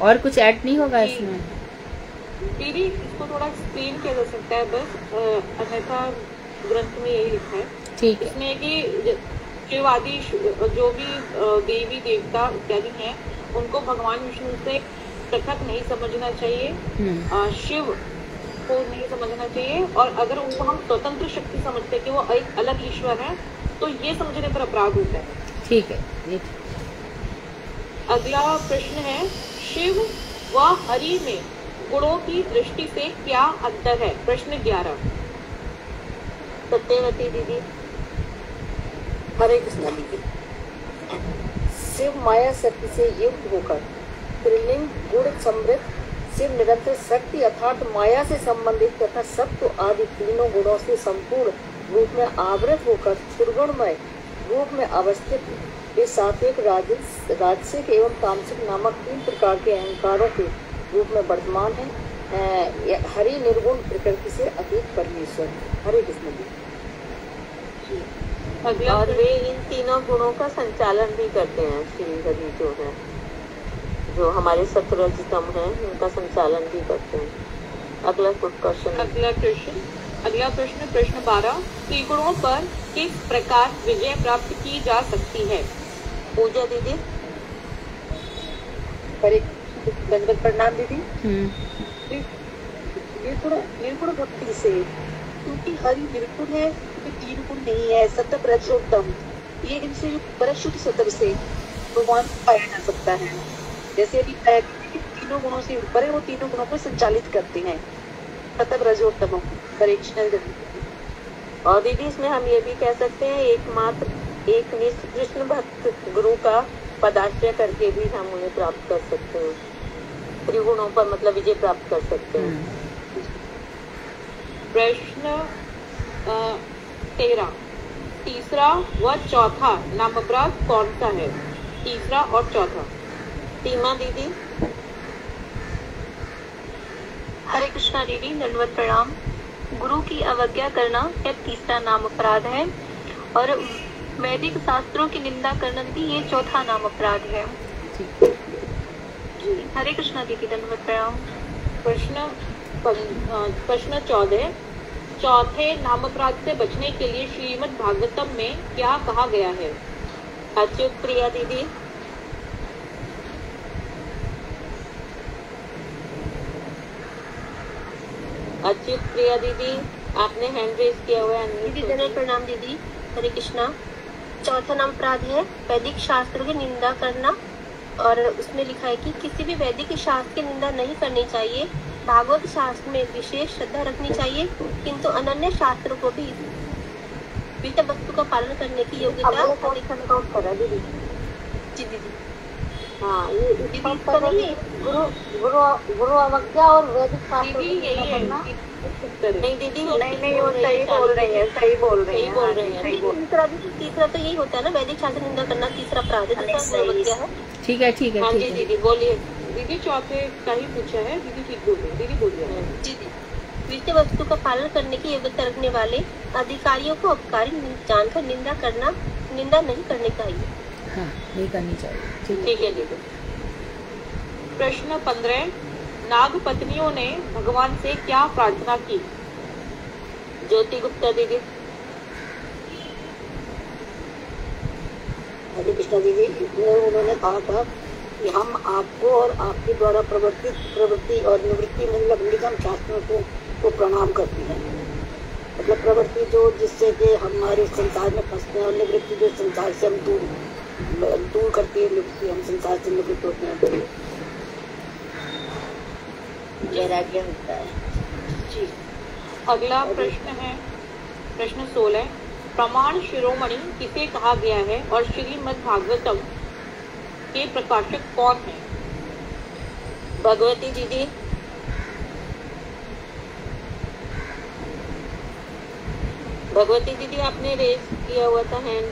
और कुछ ऐड नहीं होगा इसमें? दीदी इसको थोड़ा एक्सप्लेन किया जा सकता है बस, अन्यथा ग्रंथ में यही लिखा है। ठीक है। इसमें कि शिव आदि जो भी देवी देवता इत्यादि हैं उनको भगवान विष्णु से पृथक नहीं समझना चाहिए, शिव को नहीं समझना चाहिए। और अगर उनको हम स्वतंत्र शक्ति समझते हैं कि वो एक अलग ईश्वर है तो ये समझने पर अपराध होता है। ठीक है। अगला प्रश्न है, शिव व हरि में गुणों की दृष्टि से क्या अंतर है? प्रश्न 11। सत्यवती दीदी। हरे कृष्णा दीदी। शिव माया शक्ति से युक्त होकर त्रिलिंग गुण समृद्ध, शिव निरंतर शक्ति अर्थात माया से संबंधित तथा सत्व आदि तीनों गुणों से संपूर्ण रूप में आवृत होकर त्रिगुणमय रूप में अवस्थित इस सात्विक, राजसिक एवं तामसिक नामक 3 प्रकार के अहंकारों के रूप में वर्तमान है। हरि निर्गुण प्रकृति से अतीत परमेश्वर। हरे कृष्ण जी। और वे इन तीनों गुणों का संचालन भी करते हैं। श्री हरि जो है, जो हमारे सत्वरजतम है, उनका संचालन भी करते हैं। अगला प्रश्न। अगला प्रश्न प्रश्न 12। त्रिगुणों पर किस प्रकार विजय प्राप्त की जा सकती है? पूजा दीदी। दंडवत प्रणाम दीदी। निर्गुण भक्ति से, क्योंकि हरि निर्गुण है, तो 3 गुण नहीं है, सत्य प्रजोत्तम, ये इनसे परशुद्ध सत्व से भगवान पाया जा सकता है। जैसे अभी तीनों गुणों से ऊपर है, वो तीनों गुणों को संचालित करते हैं। सत्य प्रजोत्तम। और दीदी इसमें हम ये भी कह सकते हैं, एकमात्र एक निष्ठ कृष्ण भक्त गुरु का पदाश्रय करके भी हम उन्हें प्राप्त कर सकते हैं। त्रिगुणों पर मतलब विजय प्राप्त कर सकते हैं। प्रश्न 13। तीसरा व चौथा नाम अपराध कौन सा है? तीसरा और चौथा। सीमा दीदी। हरे कृष्णा दीदी। दंडवत प्रणाम। गुरु की अवज्ञा करना यह तीसरा नाम अपराध है और वैदिक शास्त्रों की निंदा करना दीदी ये चौथा नाम अपराध है। हरे कृष्णा दीदी। दंडवत प्रणाम। प्रश्न 14। चौथे नाम अपराध से बचने के लिए श्रीमद् भागवतम में क्या कहा गया है? अच्युत प्रिया दीदी। अच्युत प्रिया दीदी, आपने हैंड रेज किया हुआ है। दीदी दंडवत प्रणाम दीदी। हरे कृष्णा। चौथा नाम अपराध है वैदिक शास्त्रों की निंदा करना, और उसमें लिखा है कि किसी भी वैदिक शास्त्र की निंदा नहीं करनी चाहिए। भागवत शास्त्र में विशेष श्रद्धा रखनी चाहिए, किंतु अनन्य शास्त्रों को भी विषय वस्तु का पालन करने की योग्यता दीदी। जी दीदी। हाँ, ये गुरु अवज्ञा और वैदिक शास्त्र नहीं दीदी, नहीं वो सही बोल रही है, सही बोल रही है। तीसरा तो यही होता है ना, वैदिक शास्त्र निंदा करना तीसरा अपराध है। है ठीक है ठीक है। हाँ जी दीदी बोलिए। दीदी चौथे का ही पूछा है। दीदी ठीक बोलिए। दीदी बोलिए। जी दीदी। विषय वस्तु का पालन करने की योग्यता रखने वाले अधिकारियों को अपकारी जानकर निंदा नहीं करनी चाहिए। हाँ, नहीं करनी चाहिए। ठीक है दीदी। प्रश्न 15। नाग पत्नियों ने भगवान से क्या प्रार्थना की? ज्योति गुप्ता दीदी। हरे कृष्णा दीदी। उन्होंने कहा था कि हम आपको और आपके द्वारा प्रवृत्ति और निवृत्ति मतलब निगम शास्त्रों को प्रणाम करती हैं। मतलब प्रवृत्ति जो जिससे कि हमारे संसार में फंसते हैं, और निवृत्ति जो संसार से हम दूर करती है, निवृत्ति हम संसार से निवृत्त होते हैं, वैराग्य होता है। जी। अगला प्रश्न है प्रश्न 16। प्रमाण शिरोमणि किसे कहा गया है और श्रीमद् भागवतम के प्रकाशक कौन है? भगवती दीदी। भगवती दीदी आपने रेज किया हुआ था हैंड।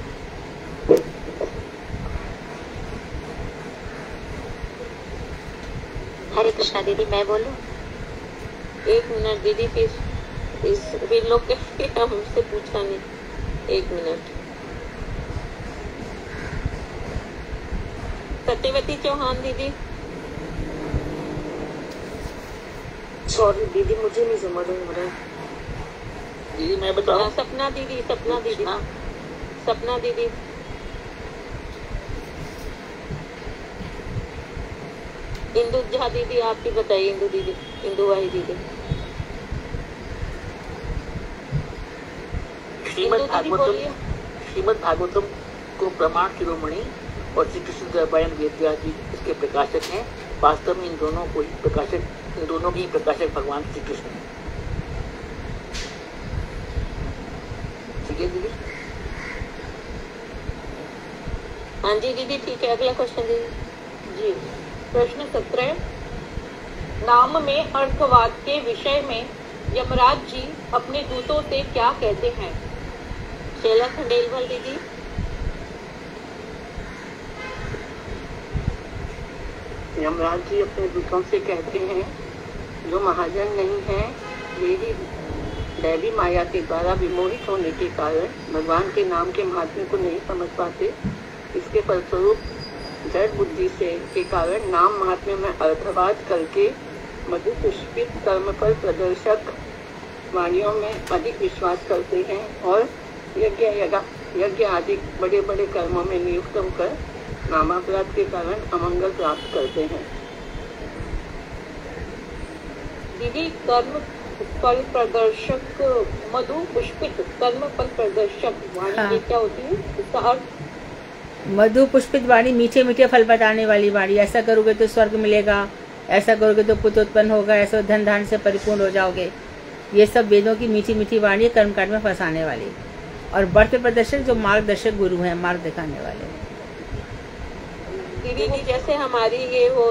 हरे कृष्णा दीदी। मैं बोलूं? 1 मिनट दीदी, फिर लोग के हमसे पूछा नहीं। 1 मिनट। सत्यवती चौहान दीदी। सॉरी दीदी, मुझे नहीं समझ रहा। दीदी मैं बताऊं? सपना दीदी। सपना दीदी। इंदु झा दीदी, आप ही बताइए। इंदु दीदी, इंदु भाई दीदी। श्रीमद् भागवतम को प्रमाण शिरोमणि और श्री कृष्ण द्वैपायन वेद व्यास जी इसके प्रकाशक हैं। वास्तव में इन दोनों को ही प्रकाशक, इन दोनों की प्रकाशक भगवान श्री कृष्ण है। ठीक है दीदी? हाँ जी दीदी ठीक है। अगला क्वेश्चन दीदी जी। प्रश्न 17, नाम में अर्थवाद के विषय में यमराज जी अपने दूतों से क्या कहते हैं? शैला खंडेलवाल दीदी। यमराज जी अपने दूतों से कहते हैं, जो महाजन नहीं है वे ही दैवी माया के द्वारा विमोहित होने के कारण भगवान के नाम के महात्म्य को नहीं समझ पाते। इसके फलस्वरूप जड़ बुद्धि के कारण नाम महात्म्य में अर्थवाद करके मधुपुष्पित कर्मफल प्रदर्शक वाणियों में अधिक विश्वास करते हैं और यज्ञ आदि बड़े बड़े कर्मों में नियुक्त होकर नामापराध के कारण अमंगल प्राप्त करते हैं। दीदी कर्म फल प्रदर्शक, मधु पुष्पित कर्म फल प्रदर्शक वाणी, ये क्या होती है? इसका अर्थ? मधु पुष्पित वाणी, मीठे मीठे फल बताने वाली वाणी। ऐसा करोगे तो स्वर्ग मिलेगा, ऐसा करोगे तो पुत्र उत्पन्न होगा, ऐसा धन धान से परिपूर्ण हो जाओगे। ये सब वेदों की मीठी मीठी वाणी, कर्मकांड में फंसाने वाली। और व्रत प्रदर्शक जो मार्गदर्शक गुरु हैं, मार्ग दिखाने वाले। दीदी जैसे हमारी ये वो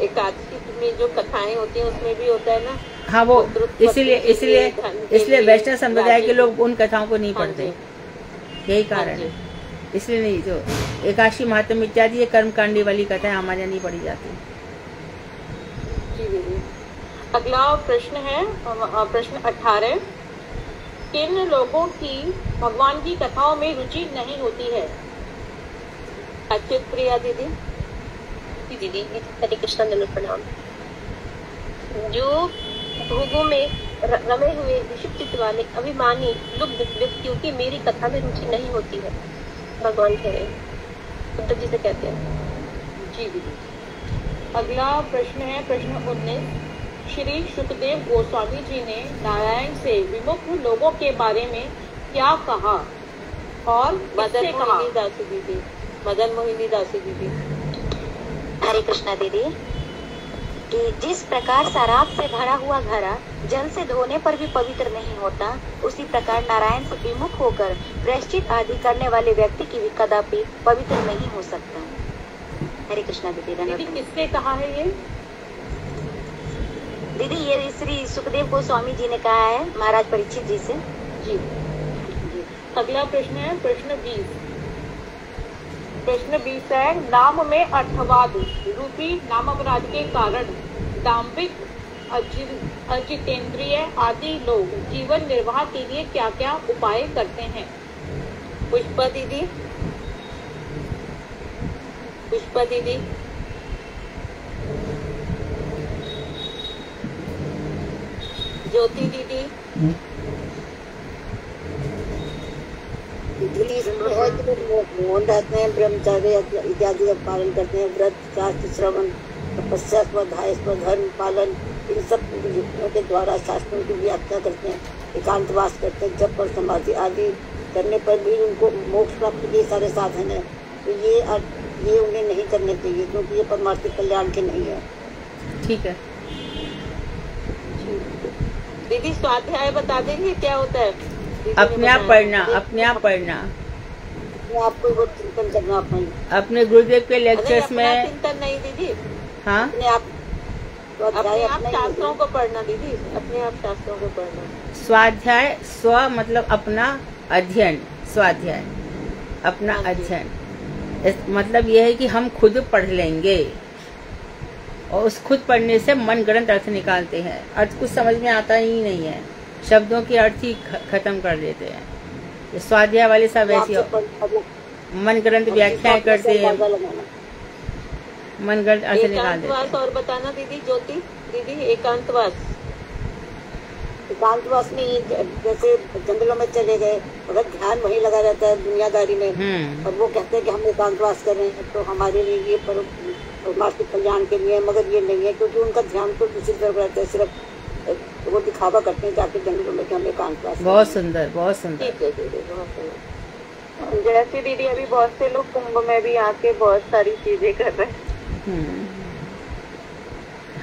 एकादशी में जो कथाएं होती हैं उसमें भी होता है ना। हाँ, वो इसलिए वैष्णव संप्रदाय के लोग उन कथाओं को नहीं पढ़ते, यही कारण है। इसलिए नहीं, जो एकादशी महात्म इत्यादि ये कर्मकांडी वाली कथाएं हमारे यहाँ नहीं पढ़ी जाती। जी दीदी। अगला प्रश्न है प्रश्न 18, किन लोगों की भगवान की कथाओं में रुचि नहीं होती है? अच्युत प्रिया दीदी। दीदी हरे कृष्णा दंडवत प्रणाम। जो भोगों में रमे हुए विषुप्त चित्त वाले अभिमानी लुब्ध व्यक्तियों की मेरी कथा में रुचि नहीं होती है, भगवान कह रहे हैं, उद्धव जी से कहते हैं। जी दीदी। अगला प्रश्न है प्रश्न 19, श्री सुखदेव गोस्वामी जी ने नारायण से विमुख लोगों के बारे में क्या कहा और मदन मोहिनी दासी दीदी। मदन मोहिनी दासी दीदी। हरे कृष्णा दीदी। कि जिस प्रकार शराब से भरा हुआ घड़ा जल से धोने पर भी पवित्र नहीं होता, उसी प्रकार नारायण से विमुख होकर प्रायश्चित आदि करने वाले व्यक्ति की भी कदापि पवित्र नहीं हो सकता। हरे कृष्णा दीदी। दीदी किसने कहा है ये? दीदी ये श्री सुखदेव गोस्वामी जी ने कहा है महाराज परीक्षित जी से। जी। अगला प्रश्न है प्रश्न 20। प्रश्न 20 है, नाम में अर्थवाद रूपी नामापराध के कारण दाम्भिक, अजितेंद्रिय आदि लोग जीवन निर्वाह के लिए क्या क्या उपाय करते हैं? पुष्पा दीदी। पुष्पा दीदी। ज्योति दीदी। मौन रहते हैं, ब्रह्मचर्य इत्यादि का पालन करते हैं, व्रत, शास्त्र श्रवण, तपस्या, स्वाध्याय, धर्म पालन, इन सब युक्तियों के द्वारा शास्त्रों की व्याख्या करते हैं, एकांतवास करते हैं, जप और समाधि आदि करने पर भी उनको मोक्ष प्राप्ति के सारे साधन है। तो ये उन्हें नहीं करने चाहिए, क्योंकि ये परमार्थिक कल्याण के नहीं है। ठीक है दीदी। स्वाध्याय बता देंगे क्या होता है? अपने आप पढ़ना, अपने आप पढ़ना, आपको वो चिंतन करना अपने गुरुदेव के लेक्चर्स में। चिंतन नहीं दीदी। हाँ, अपने आप शास्त्रों को पढ़ना दीदी, अपने आप शास्त्रों को पढ़ना। स्वाध्याय, स्व मतलब अपना अध्ययन, स्वाध्याय अपना अध्ययन, मतलब यह है कि हम खुद पढ़ लेंगे और उस खुद पढ़ने से मन गणत अर्थ निकालते हैं। अर्थ कुछ समझ में आता ही नहीं है, शब्दों के अर्थ ही खत्म कर देते हैं। स्वाध्याय वाले सब ऐसी मन गणत व्याख्याएं करते हैं, मन गणत अर्थ निकाल देते हैं। और बताना दीदी ज्योति दीदी। एकांतवास में जैसे जंगलों में चले गए, अगर ध्यान वहीं लगा रहता है दुनियादारी में, और वो कहते हैं कि हम एकांतवास कर रहे हैं तो हमारे लिए ये परमार्थिक कल्याण के लिए, मगर ये नहीं है, क्योंकि उनका ध्यान तो दूसरी तरफ रहता है, सिर्फ वो दिखावा करते हैं जाके जंगलों में कि हम एकांतवास। बहुत सुंदर, बहुत सुंदर। ठीक है दीदी, बहुत सुंदर। जैसे दीदी अभी बहुत से लोग कुंभ में भी आके बहुत सारी चीजें कर रहे हैं।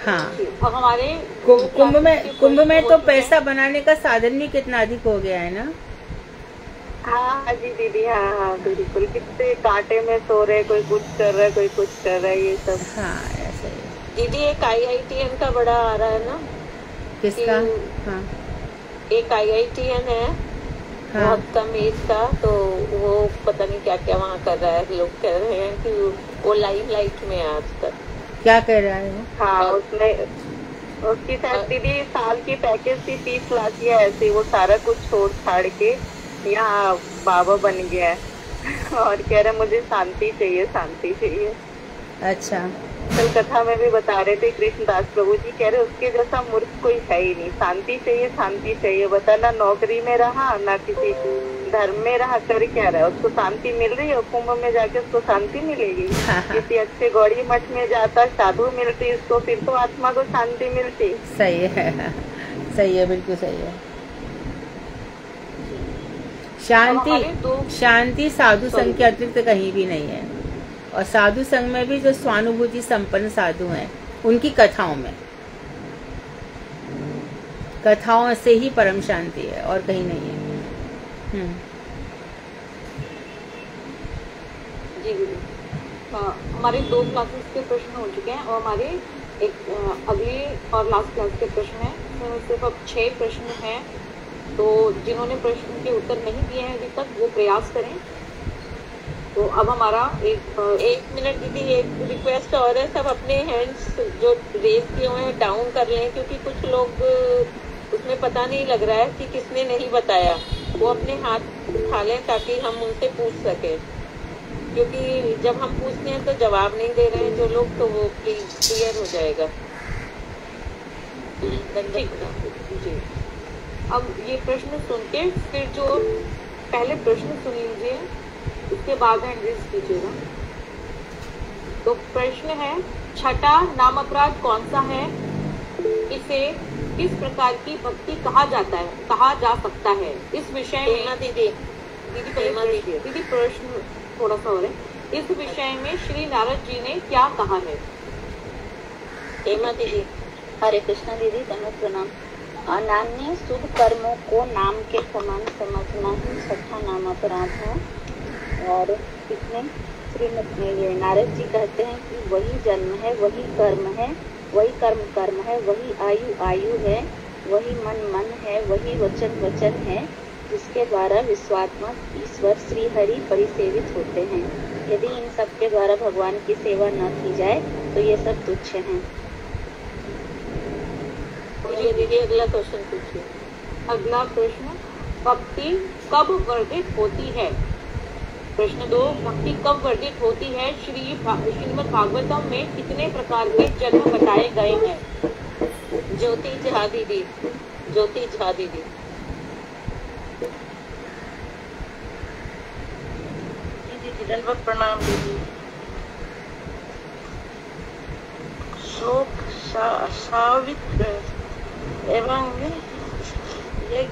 हाँ। अब हमारे कुंभ में तो पैसा बनाने का साधन भी कितना अधिक हो गया है ना। हाँ जी दीदी, हाँ बिल्कुल, कितने कांटे में सो रहे, कोई कुछ कर रहा है, कोई कुछ कर रहा है, ये सब। हाँ ऐसे ही। दीदी एक IITN का बड़ा आ रहा है ना। किसका? हाँ एक IITN है, हाँ। बहुत कम एज का, तो वो पता नहीं क्या क्या वहाँ कर रहा है। लोग कह रहे हैं कि वो लाइमलाइट में है आजकल। क्या कह रहा है वो? हाँ, उसकी शायद दीदी साल की पैकेज थी 30 लाख या ऐसे, वो सारा कुछ छोड़ छाड़ के यहाँ बाबा बन गया है और कह रहे मुझे शांति चाहिए, शांति चाहिए। अच्छा। कल कथा में भी बता रहे थे कृष्णदास प्रभु जी, कह रहे उसके जैसा मूर्ख कोई है ही नहीं, शांति चाहिए, शांति चाहिए। बता, ना नौकरी में रहा, ना किसी धर्म में रहा, कर क्या रहा है? उसको शांति मिल रही है, कुंभ में जाके उसको शांति मिलेगी। किसी अच्छे गौड़ी मठ में जाता, साधु मिलती उसको, फिर तो आत्मा को शांति मिलती। सही है, सही है, बिल्कुल सही है। शांति साधु संघ के अतिरिक्त कहीं भी नहीं है। और साधु संघ में भी जो स्वानुभूति संपन्न साधु हैं, उनकी कथाओं में, कथाओं से ही परम शांति है और कहीं नहीं है। जी दीदी, हमारे 2 क्लासेस के प्रश्न हो चुके हैं और हमारे एक अगले और लास्ट क्लास के प्रश्न हैं। तो सिर्फ अब 6 प्रश्न हैं, तो जिन्होंने प्रश्न के उत्तर नहीं दिए हैं अभी तक वो प्रयास करें। तो अब हमारा एक मिनट दीदी, एक रिक्वेस्ट और है, सब अपने हैंड्स जो रेज किए हुए हैं डाउन कर लें, क्योंकि कुछ लोग उसमें पता नहीं लग रहा है कि किसने नहीं बताया। वो अपने हाथ उठा लें ताकि हम उनसे पूछ सकें, क्योंकि जब हम पूछते हैं तो जवाब नहीं दे रहे हैं जो लोग, तो वो प्लीज क्लियर हो जाएगा। जी, अब ये प्रश्न सुन के फिर जो पहले प्रश्न सुन लीजिए, उसके बाद हैंड रेज कीजिएगा। तो प्रश्न है, छठा नाम अपराध कौन सा है? इसे किस प्रकार की भक्ति कहा जा सकता है? इस विषय में दीदी प्रश्न थोड़ा सा और है। इस विषय में श्री नारद जी ने क्या कहा है? हेमा दीदी, हरे कृष्णा दीदी, धन्यवाद प्रणाम। अनान्य शुभ कर्मों को नाम के समान समझना ही छठा नाम अपराध है। और इसमें श्रीमद नारद जी कहते हैं कि वही जन्म है, वही कर्म है, वही कर्म है, वही आयु आयु है, वही मन है, वही वचन है, जिसके द्वारा विश्वात्मक ईश्वर श्री हरि परिसेवित होते हैं। यदि इन सब के द्वारा भगवान की सेवा न की जाए तो ये सब तुच्छ हैं। दीदी अगला क्वेश्चन पूछिए। अगला प्रश्न, भक्ति कब वर्धित होती है? प्रश्न 2, भक्ति कब वर्धित होती है? श्रीमद् भागवतम में कितने प्रकार के जन्म बताए गए हैं? ज्योति झा दीदी, ज्योति झा दीदी। दंडवत प्रणाम दीदी। श्लोक सावित्र एवं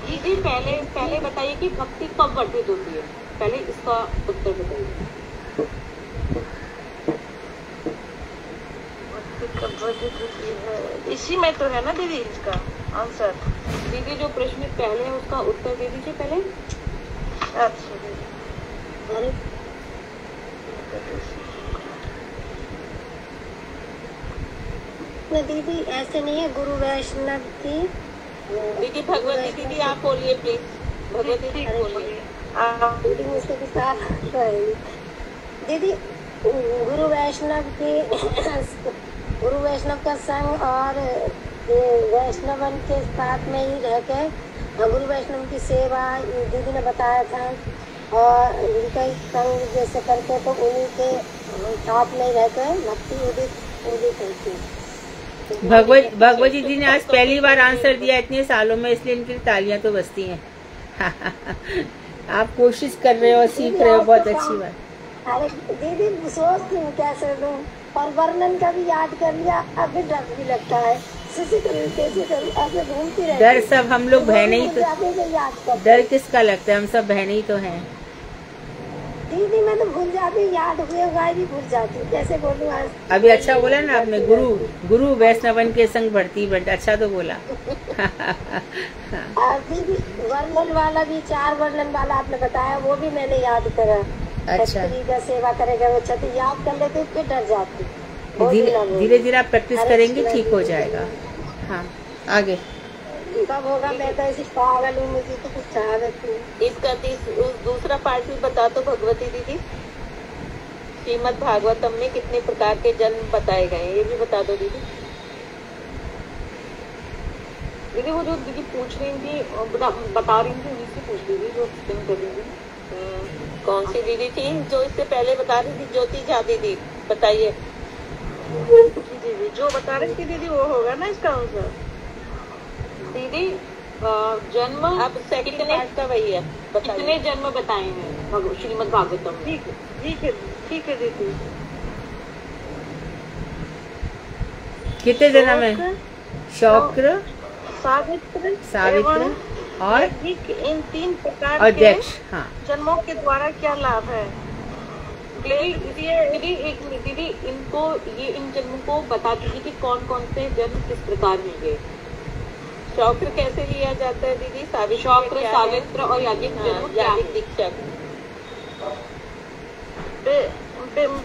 दीदी पहले बताइए कि भक्ति कब वर्धित होती है, पहले इसका उत्तर बताइए। भक्ति कब वर्धित होती है, इसी में तो है ना दीदी इसका आंसर। दीदी जो प्रश्न पहले है उसका उत्तर दे दीजिए पहले। अच्छा दीदी ऐसे नहीं है, गुरु वैष्णव की दीदी भगवती दीदी आप बोलिए प्लीज, भगवती दीदी बोलिए। दीदी मुझसे भी साफ दीदी, गुरु वैष्णव का संग और वैष्णवन के साथ में ही रह के गुरु वैष्णव की सेवा दीदी ने बताया था, और उनका संग जैसे करके तो उन्हीं के साथ में रह कर भक्ति उदित होती है। भगवत जी ने आज पहली बार आंसर दिया इतने सालों में, इसलिए इनकी तालियां तो बजती हैं। आप कोशिश कर रहे हो और सीख रहे हो, बहुत अच्छी बात। अरे दीदी सोचती हूँ कैसे दूँ, और वर्णन का भी याद कर लिया, अभी डर भी लगता है कैसे घूमती रहती। डर सब हम लोग बहने ही तो, डर किसका लगता है, हम सब बहने ही तो हैं। दीदी मैं तो भूल जाती हूँ, याद हुए हुआ भी भूल जाती हूँ, कैसे बोलूँ आज। अभी अच्छा बोला ना आपने, गुरु वैष्णवन के संग बढ़ती बट अच्छा तो बोला। और दीदी वर्णन वाला भी, 4 वर्णन वाला आपने बताया, वो भी मैंने याद करा। अच्छा, का सेवा करेगा वो छठी, याद कर लेते फिर डर जाती। धीरे धीरे आप प्रैक्टिस करेंगे, ठीक हो जाएगा। हाँ आगे कब होगा? मैं तो ऐसी पागल हूँ, मुझे तो कुछ आदत नहीं। इसका दूसरा पार्ट भी बता दो भगवती दीदी। श्रीमद् भागवतम में कितने प्रकार के जन्म बताए गए हैं, ये भी बता दो दीदी। दीदी वो जो दीदी पूछ रही थी, बता रही थी, उन्हीं से पूछ रही थी जो एक्सप्लेन कर रही थी। कौन सी दीदी थी जो इससे पहले बता रही थी? ज्योति झा दीदी, बताइए। दीदी जो बता रही थी दीदी वो होगा ना इसका आंसर। दीदी जन्म अब सेकंड पार्ट का वही है, कितने जन्म बताए हैं श्रीमद् भागवतम में? ठीक है दीदी। कितने जन्म है? शुक्र, सावित्र और इन 3 प्रकार अध्यक्ष। हाँ, जन्मों के द्वारा क्या लाभ है? दीदी इनको इन जन्मों को बता दीजिए कि कौन कौन से जन्म किस प्रकार होंगे। शौक्र कैसे लिया जाता है दीदी? शौक्र, सावित्र और याज्ञिक जन्म क्या है? दीक्षक।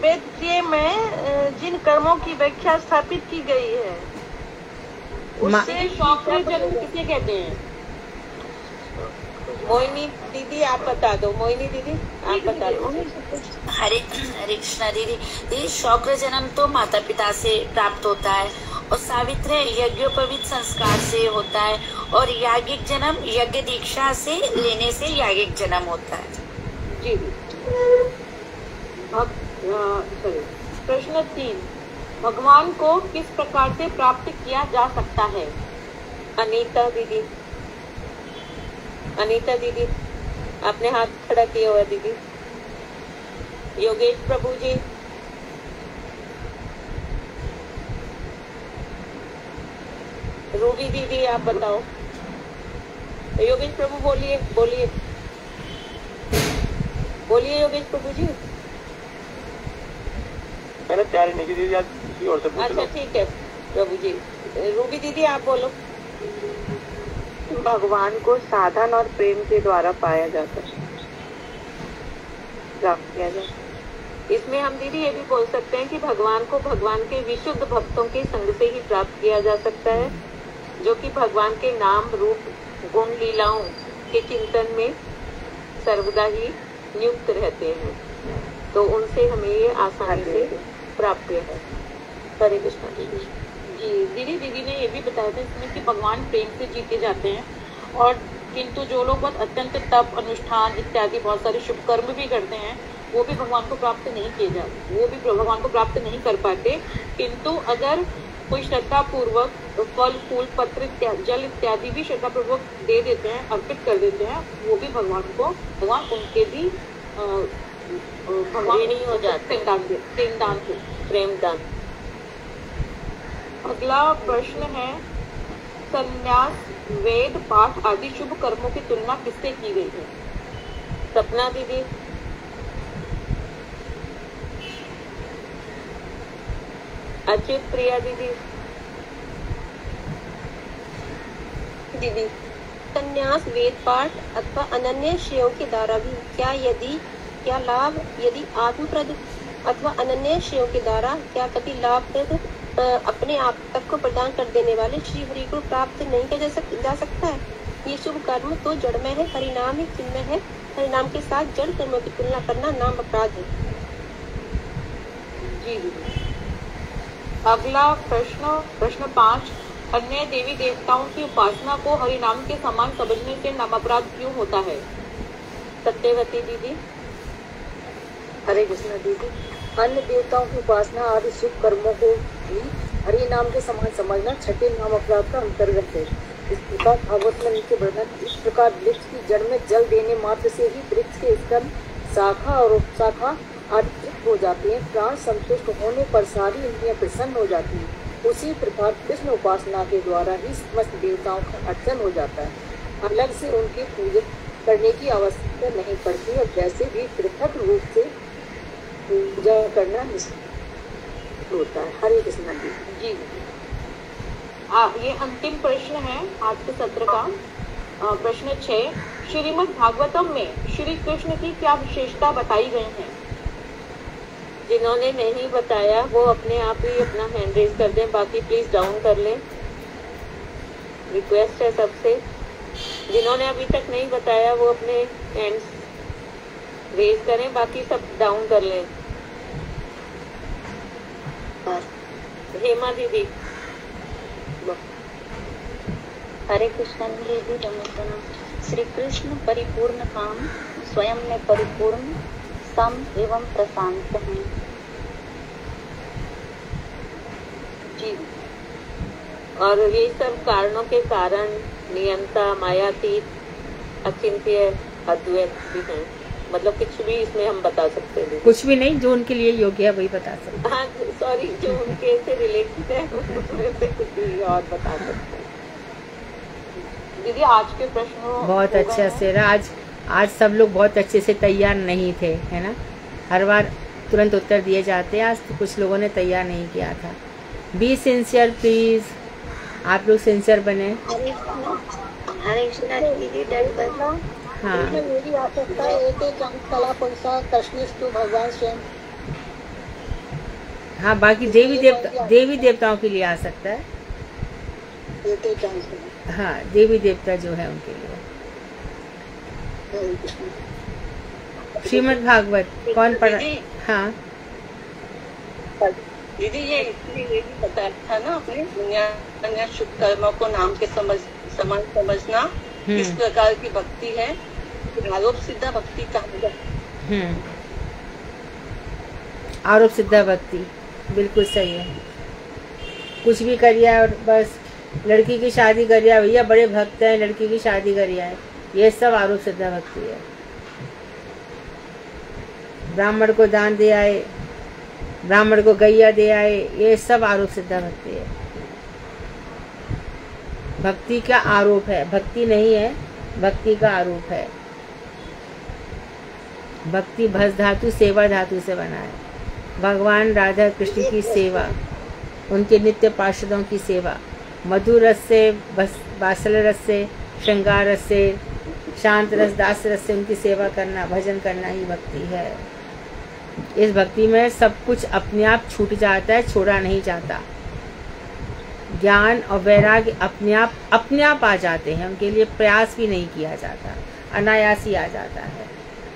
वेद में जिन कर्मों की व्याख्या स्थापित की गई है उससे शौक्र जन्म किसे कहते हैं? मोहिनी दीदी आप बता दो। मोहिनी दीदी आप बता दो। हरे कृष्णा दीदी, शौक्र जन्म तो माता पिता से प्राप्त होता है, और सावित्र यज्ञोपवीत संस्कार से होता है, और याज्ञिक जन्म यज्ञ दीक्षा से लेने से याज्ञिक जन्म होता है। जी। प्रश्न 3, भगवान को किस प्रकार से प्राप्त किया जा सकता है? अनीता दीदी आपने हाथ खड़ा किया हुआ दीदी। योगेश प्रभु जी, रूबी दीदी आप बताओ। योगेश प्रभु बोलिए योगेश प्रभु जी। मैंने तैयारी नहीं की दीदी, आज किसी और से पूछ लो। अच्छा ठीक है प्रभु जी। रूबी दीदी आप बोलो। भगवान को साधन और प्रेम के द्वारा पाया जाता है, प्राप्त किया जाता है। इसमें हम दीदी ये भी बोल सकते हैं कि भगवान को भगवान के विशुद्ध भक्तों के संग से ही प्राप्त किया जा सकता है, जो कि भगवान के नाम, रूप, गुण, लीलाओं के चिंतन में सर्वदा ही नियुक्त रहते हैं, तो उनसे हमें ये आसानी से प्राप्त है। हरे कृष्णा दीदी। जी दीदी ने ये भी बताया था इसमें कि भगवान प्रेम से जीते जाते हैं, और किंतु जो लोग बहुत अत्यंत तप, अनुष्ठान इत्यादि बहुत सारे शुभ कर्म भी करते हैं, वो भी भगवान को प्राप्त नहीं किए जाते, वो भी भगवान को प्राप्त नहीं कर पाते। किंतु अगर कोई श्रद्धा पूर्वक फल, फूल, पत्र, जल इत्यादि भी श्रद्धा पूर्वक दे देते हैं, अर्पित कर देते हैं, वो भी भगवान उनके भी भगवान नहीं हो जाते, प्रेमदान। अगला प्रश्न है, संन्यास, वेद, पाठ आदि शुभ कर्मों की तुलना किससे की गई है? सपना दीदी। अच्युत प्रिया दीदी। दीदी, संन्यास, वेद पाठ अथवा अनन्य श्रेयों के द्वारा भी क्या लाभ यदि आत्मप्रद अथवा अनन्य श्रेयों के द्वारा क्या कभी लाभप्रद अपने आप तक को प्रदान कर देने वाले श्री हरि को प्राप्त नहीं किया जा सकता है? ये शुभ कर्म तो जड़मय है, हरिनाम ही चिन्मय है। हरिनाम के साथ जड़ कर्मों की तुलना करना नाम अपराध है। जी। अगला प्रश्न 5, अन्य देवी देवताओं की उपासना को हरिनाम के समान समझने से नाम अपराध क्यों होता है? सत्यवती दीदी। हरे कृष्ण दीदी, अन्य देवताओं की उपासना आदि शुभ कर्मों को भी हरि नाम के समान समझना छठे नाम अपराध का अंतर्गत है। इस प्रकार भागवत में नीचे वर्णन, इस प्रकार वृक्ष की जड़ में जल देने मात्र से ही वृक्ष के स्तंभ, शाखा और उपशाखा आदि तृप्त हो जाते हैं। प्राण संतुष्ट होने पर सारी इंद्रियां प्रसन्न हो जाती हैं। उसी प्रकार कृष्ण उपासना के द्वारा ही समस्त देवताओं का अर्चन हो जाता है। अलग से उनके करने की आवश्यकता नहीं पड़ती और वैसे भी पृथक रूप से पूजा करना निश्चित होता है। हरे कृष्ण जी। ये अंतिम प्रश्न है आज के सत्र का। प्रश्न 6, श्रीमद् भागवतम में श्री कृष्ण की क्या विशेषता बताई गई है? जिन्होंने नहीं बताया वो अपने आप ही अपना हैंड रेज कर दें, बाकी प्लीज डाउन कर लें। रिक्वेस्ट है सबसे, जिन्होंने अभी तक नहीं बताया वो अपने हैंड्स रेज करें, बाकी सब डाउन कर लें। हेमा दीदी। हरे कृष्ण दीदी। श्री कृष्ण परिपूर्ण काम, स्वयं में परिपूर्ण, सम एवं प्रशांत हैं। जी। और ये सब कारणों के कारण नियंता, मायातीत, अचिंत्य, अद्वैत भी हैं। मतलब कुछ भी इसमें हम बता सकते हैं। कुछ भी नहीं, जो उनके लिए योग्य है वही बता सकते हैं। हाँ सॉरी, जो उनके से रिलेटेड है उसमें से कुछ भी और बता सकते हैं। दीदी आज के प्रश्नों बहुत अच्छा से आज सब लोग बहुत अच्छे से तैयार नहीं थे, है ना। हर बार तुरंत उत्तर दिए जाते हैं, आज तो कुछ लोगों ने तैयार नहीं किया था। बी सिंसियर प्लीज, आप लोग सिंसियर बने। हरे कृष्ण दीदी। हाँ, मेरी आवश्यकता है एक अंक कला पुरुषा कृष्णस्तु भगवान स्वयं। हाँ, बाकी देवी देवताओं के लिए आ सकता है। एक अंक। हाँ, देवी देवता जो है उनके लिए। श्रीमद् भागवत कौन पढ़ा? हाँ दीदी, ये इसलिए ये भी बताया था ना आपने, दुनिया शुभ कर्मों को नाम के समान समझना किस प्रकार की भक्ति है, आरोप सिद्धा भक्ति कहा। आरोप सिद्धा भक्ति बिल्कुल सही है। कुछ भी करिए और बस लड़की की शादी करिए, भैया बड़े भक्त हैं, लड़की की शादी करिए, ये सब आरोप सिद्धा भक्ति है। ब्राह्मण को दान दे आए, ब्राह्मण को गैया दे आए, ये सब आरोप सिद्धा भक्ति है। भक्ति का आरोप है, भक्ति नहीं है, भक्ति का आरोप है। भक्ति भस धातु सेवा धातु से बना है। भगवान राधा कृष्ण की सेवा, उनके नित्य पार्षदों की सेवा, मधुर रस से, बासल रस से, श्रृंगार रस से, शांत रस, दास रस से उनकी सेवा करना, भजन करना ही भक्ति है। इस भक्ति में सब कुछ अपने आप छूट जाता है, छोड़ा नहीं जाता। ज्ञान और वैराग्य अपने आप आ जाते हैं, उनके लिए प्रयास भी नहीं किया जाता, अनायास ही आ जाता है।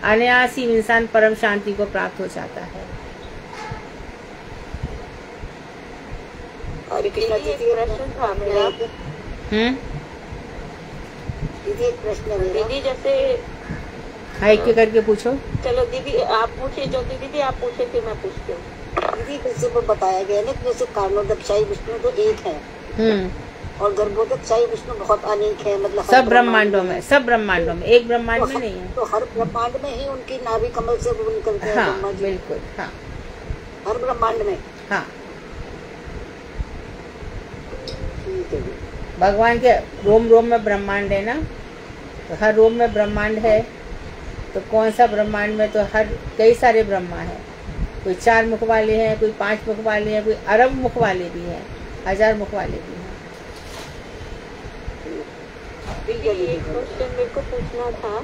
अनायास ही इंसान परम शांति को प्राप्त हो जाता है। और प्रश्न था मेरा। दीदी एक प्रश्न है मेरा। दीदी जैसे एक करके पूछो। चलो दीदी आप पूछे, जो दीदी आप पूछे फिर मैं पूछती हूँ। दीदी जैसे वो बताया गया ना कि जैसे कारणोदकशाही विष्णु तो एक है और गर्भोदकशाही विष्णु बहुत अनेक है, मतलब सब ब्रह्मांडों में, एक ब्रह्मांड में नहीं है। तो हर ब्रह्मांड में ही उनकी नाभि कमल से वो निकलते हैं। हाँ, बिल्कुल। हाँ, हर ब्रह्मांड में। हाँ, भगवान के रोम रोम में ब्रह्मांड है ना, तो हर रोम में ब्रह्मांड है। तो कौन सा ब्रह्मांड में तो हर कई सारे ब्रह्मा हैं। कोई 4 मुख वाले हैं, कोई 5 मुख वाले हैं, कोई अरब मुख वाले भी हैं, 1000 मुख वाले भी हैं। एक क्वेश्चन मेरे को पूछना था,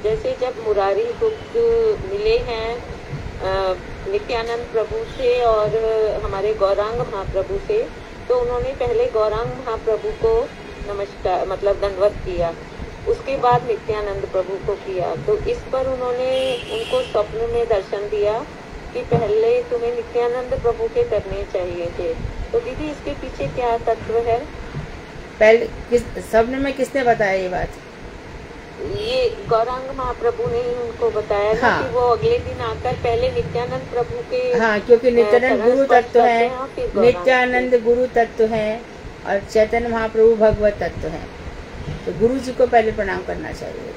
जैसे जब मुरारी गुप्त मिले हैं नित्यानंद प्रभु से और हमारे गौरांग महाप्रभु से, तो उन्होंने पहले गौरांग महाप्रभु को नमस्कार मतलब दंडवत किया, उसके बाद नित्यानंद प्रभु को किया। तो इस पर उन्होंने उनको स्वप्न में दर्शन दिया कि पहले तुम्हें नित्यानंद प्रभु के करने चाहिए थे। तो दीदी इसके पीछे क्या तत्व है? पहले किस स्वप्न में किसने बताया ये बात? ये गौरांग महाप्रभु ने ही उनको बताया। हाँ। कि वो अगले दिन आकर पहले नित्यानंद प्रभु के, हाँ, क्योंकि नित्यानंद गुरु तत्व है, नित्यानंद गुरु तत्व है और चैतन्य महाप्रभु भगवत तत्व है, तो गुरु जी को पहले प्रणाम करना चाहिए।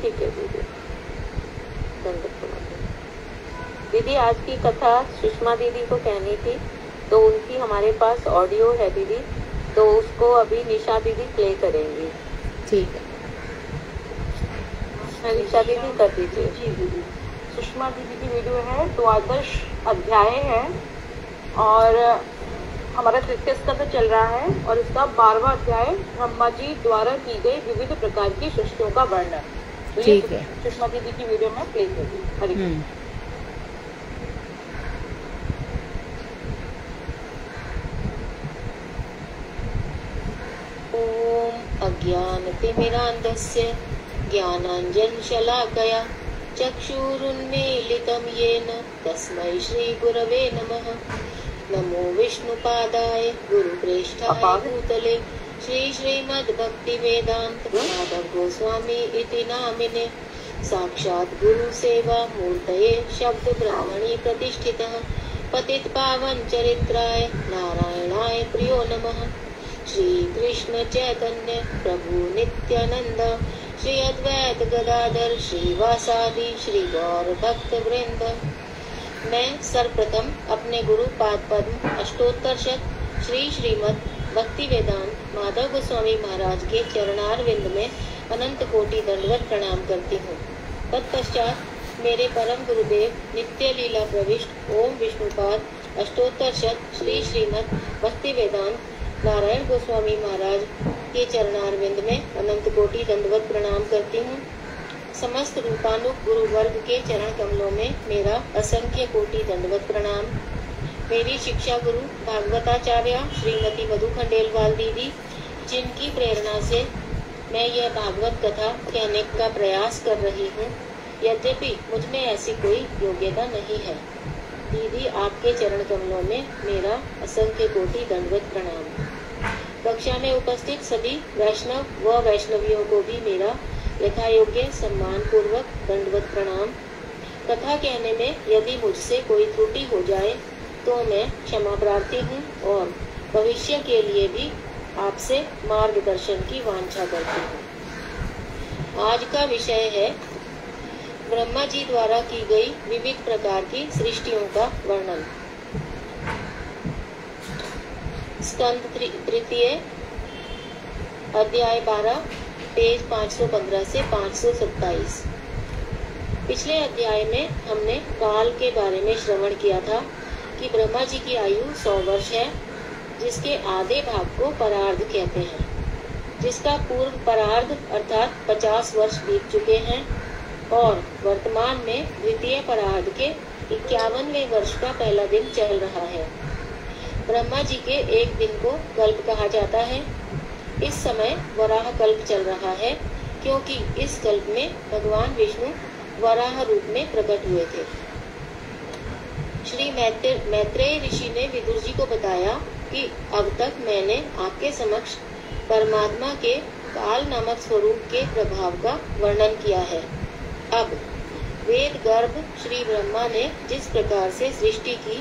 ठीक है दीदी। दीदी आज की कथा सुषमा दीदी को कहनी थी, तो उनकी हमारे पास ऑडियो है दीदी, तो उसको अभी निशा दीदी प्ले करेंगी। ठीक है। हरीशा दीदी कर दीजिए। जी दीदी। सुषमा दीदी की वीडियो है, द्वादश अध्याय है और हमारा तृतीय स्कंद चल रहा है और इसका 12वां अध्याय ब्रह्मा जी द्वारा की गई विविध प्रकार की सृष्टियों का वर्णन। ठीक है, सुषमा दीदी की वीडियो में प्ले करिए। हरी ओम अज्ञानतिमिरान्धस्य ज्ञानाञ्जनशलाकया चक्षुरुन्मीलितं येन तस्मै श्रीगुरवे नमः। नमो विष्णुपादाय गुरुप्रेष्ठाय भूतले श्रीमद्भक्तिवेदान्त माधव गोस्वामी इति नामिने साक्षात् गुरुसेवा मूर्तये शब्द ब्रह्मणि प्रतिष्ठितः पतित पावन चरित्राय नारायणाय प्रियो नमः। श्री कृष्ण चैतन्य प्रभु नित्यानंद श्री अद्वैत गदाधर श्रीवासादि श्री गौर भक्त वृंद। मैं सर्वप्रथम अपने गुरु पाद पद्म अष्टोत्तर शत श्रीमद् भक्ति वेदांत माधव गोस्वामी महाराज के चरणारविंद में अनंत कोटि दंडवत प्रणाम करती हूँ। तत्पश्चात मेरे परम गुरुदेव नित्य लीला प्रविष्ट ओम विष्णुपाद अष्टोत्तर शत श्रीमद् भक्ति वेदांत नारायण गोस्वामी महाराज के चरणारविंद में अनंत कोटि दंडवत प्रणाम करती हूँ। समस्त रूपानुग गुरु वर्ग के चरण कमलों में मेरा असंख्य कोटि दंडवत प्रणाम। मेरी शिक्षा गुरु भागवताचार्य श्रीमती मधु खंडेलवाल दीदी, जिनकी प्रेरणा से मैं यह भागवत कथा कहने का प्रयास कर रही हूँ, यद्यपि मुझ में ऐसी कोई योग्यता नहीं है। दीदी, आपके चरण कमलों में मेरा असंख्य कोटि दंडवत प्रणाम। कक्षा में उपस्थित सभी वैष्णव व वैष्णवियों को भी मेरा यथा योग्य सम्मान पूर्वक दंडवत प्रणाम। कथा कहने में यदि मुझसे कोई त्रुटि हो जाए तो मैं क्षमा प्रार्थी हूँ और भविष्य के लिए भी आपसे मार्गदर्शन की वांछा करती हूँ। आज का विषय है ब्रह्मा जी द्वारा की गई विविध प्रकार की सृष्टियों का वर्णन। स्कंद तृतीय अध्याय 12 पेज 515 से 527। पिछले अध्याय में हमने काल के बारे में श्रवण किया था कि ब्रह्मा जी की आयु 100 वर्ष है, जिसके आधे भाग को परार्ध कहते हैं, जिसका पूर्व परार्ध अर्थात 50 वर्ष बीत चुके हैं और वर्तमान में द्वितीय परार्ध के 51वें वर्ष का पहला दिन चल रहा है। ब्रह्मा जी के एक दिन को कल्प कहा जाता है। इस समय वराह कल्प चल रहा है, क्योंकि इस कल्प में भगवान विष्णु वराह रूप में प्रकट हुए थे। श्री मैत्रेय ऋषि ने विदुर जी को बताया कि अब तक मैंने आपके समक्ष परमात्मा के काल नामक स्वरूप के प्रभाव का वर्णन किया है। अब वेद गर्भ श्री ब्रह्मा ने जिस प्रकार से सृष्टि की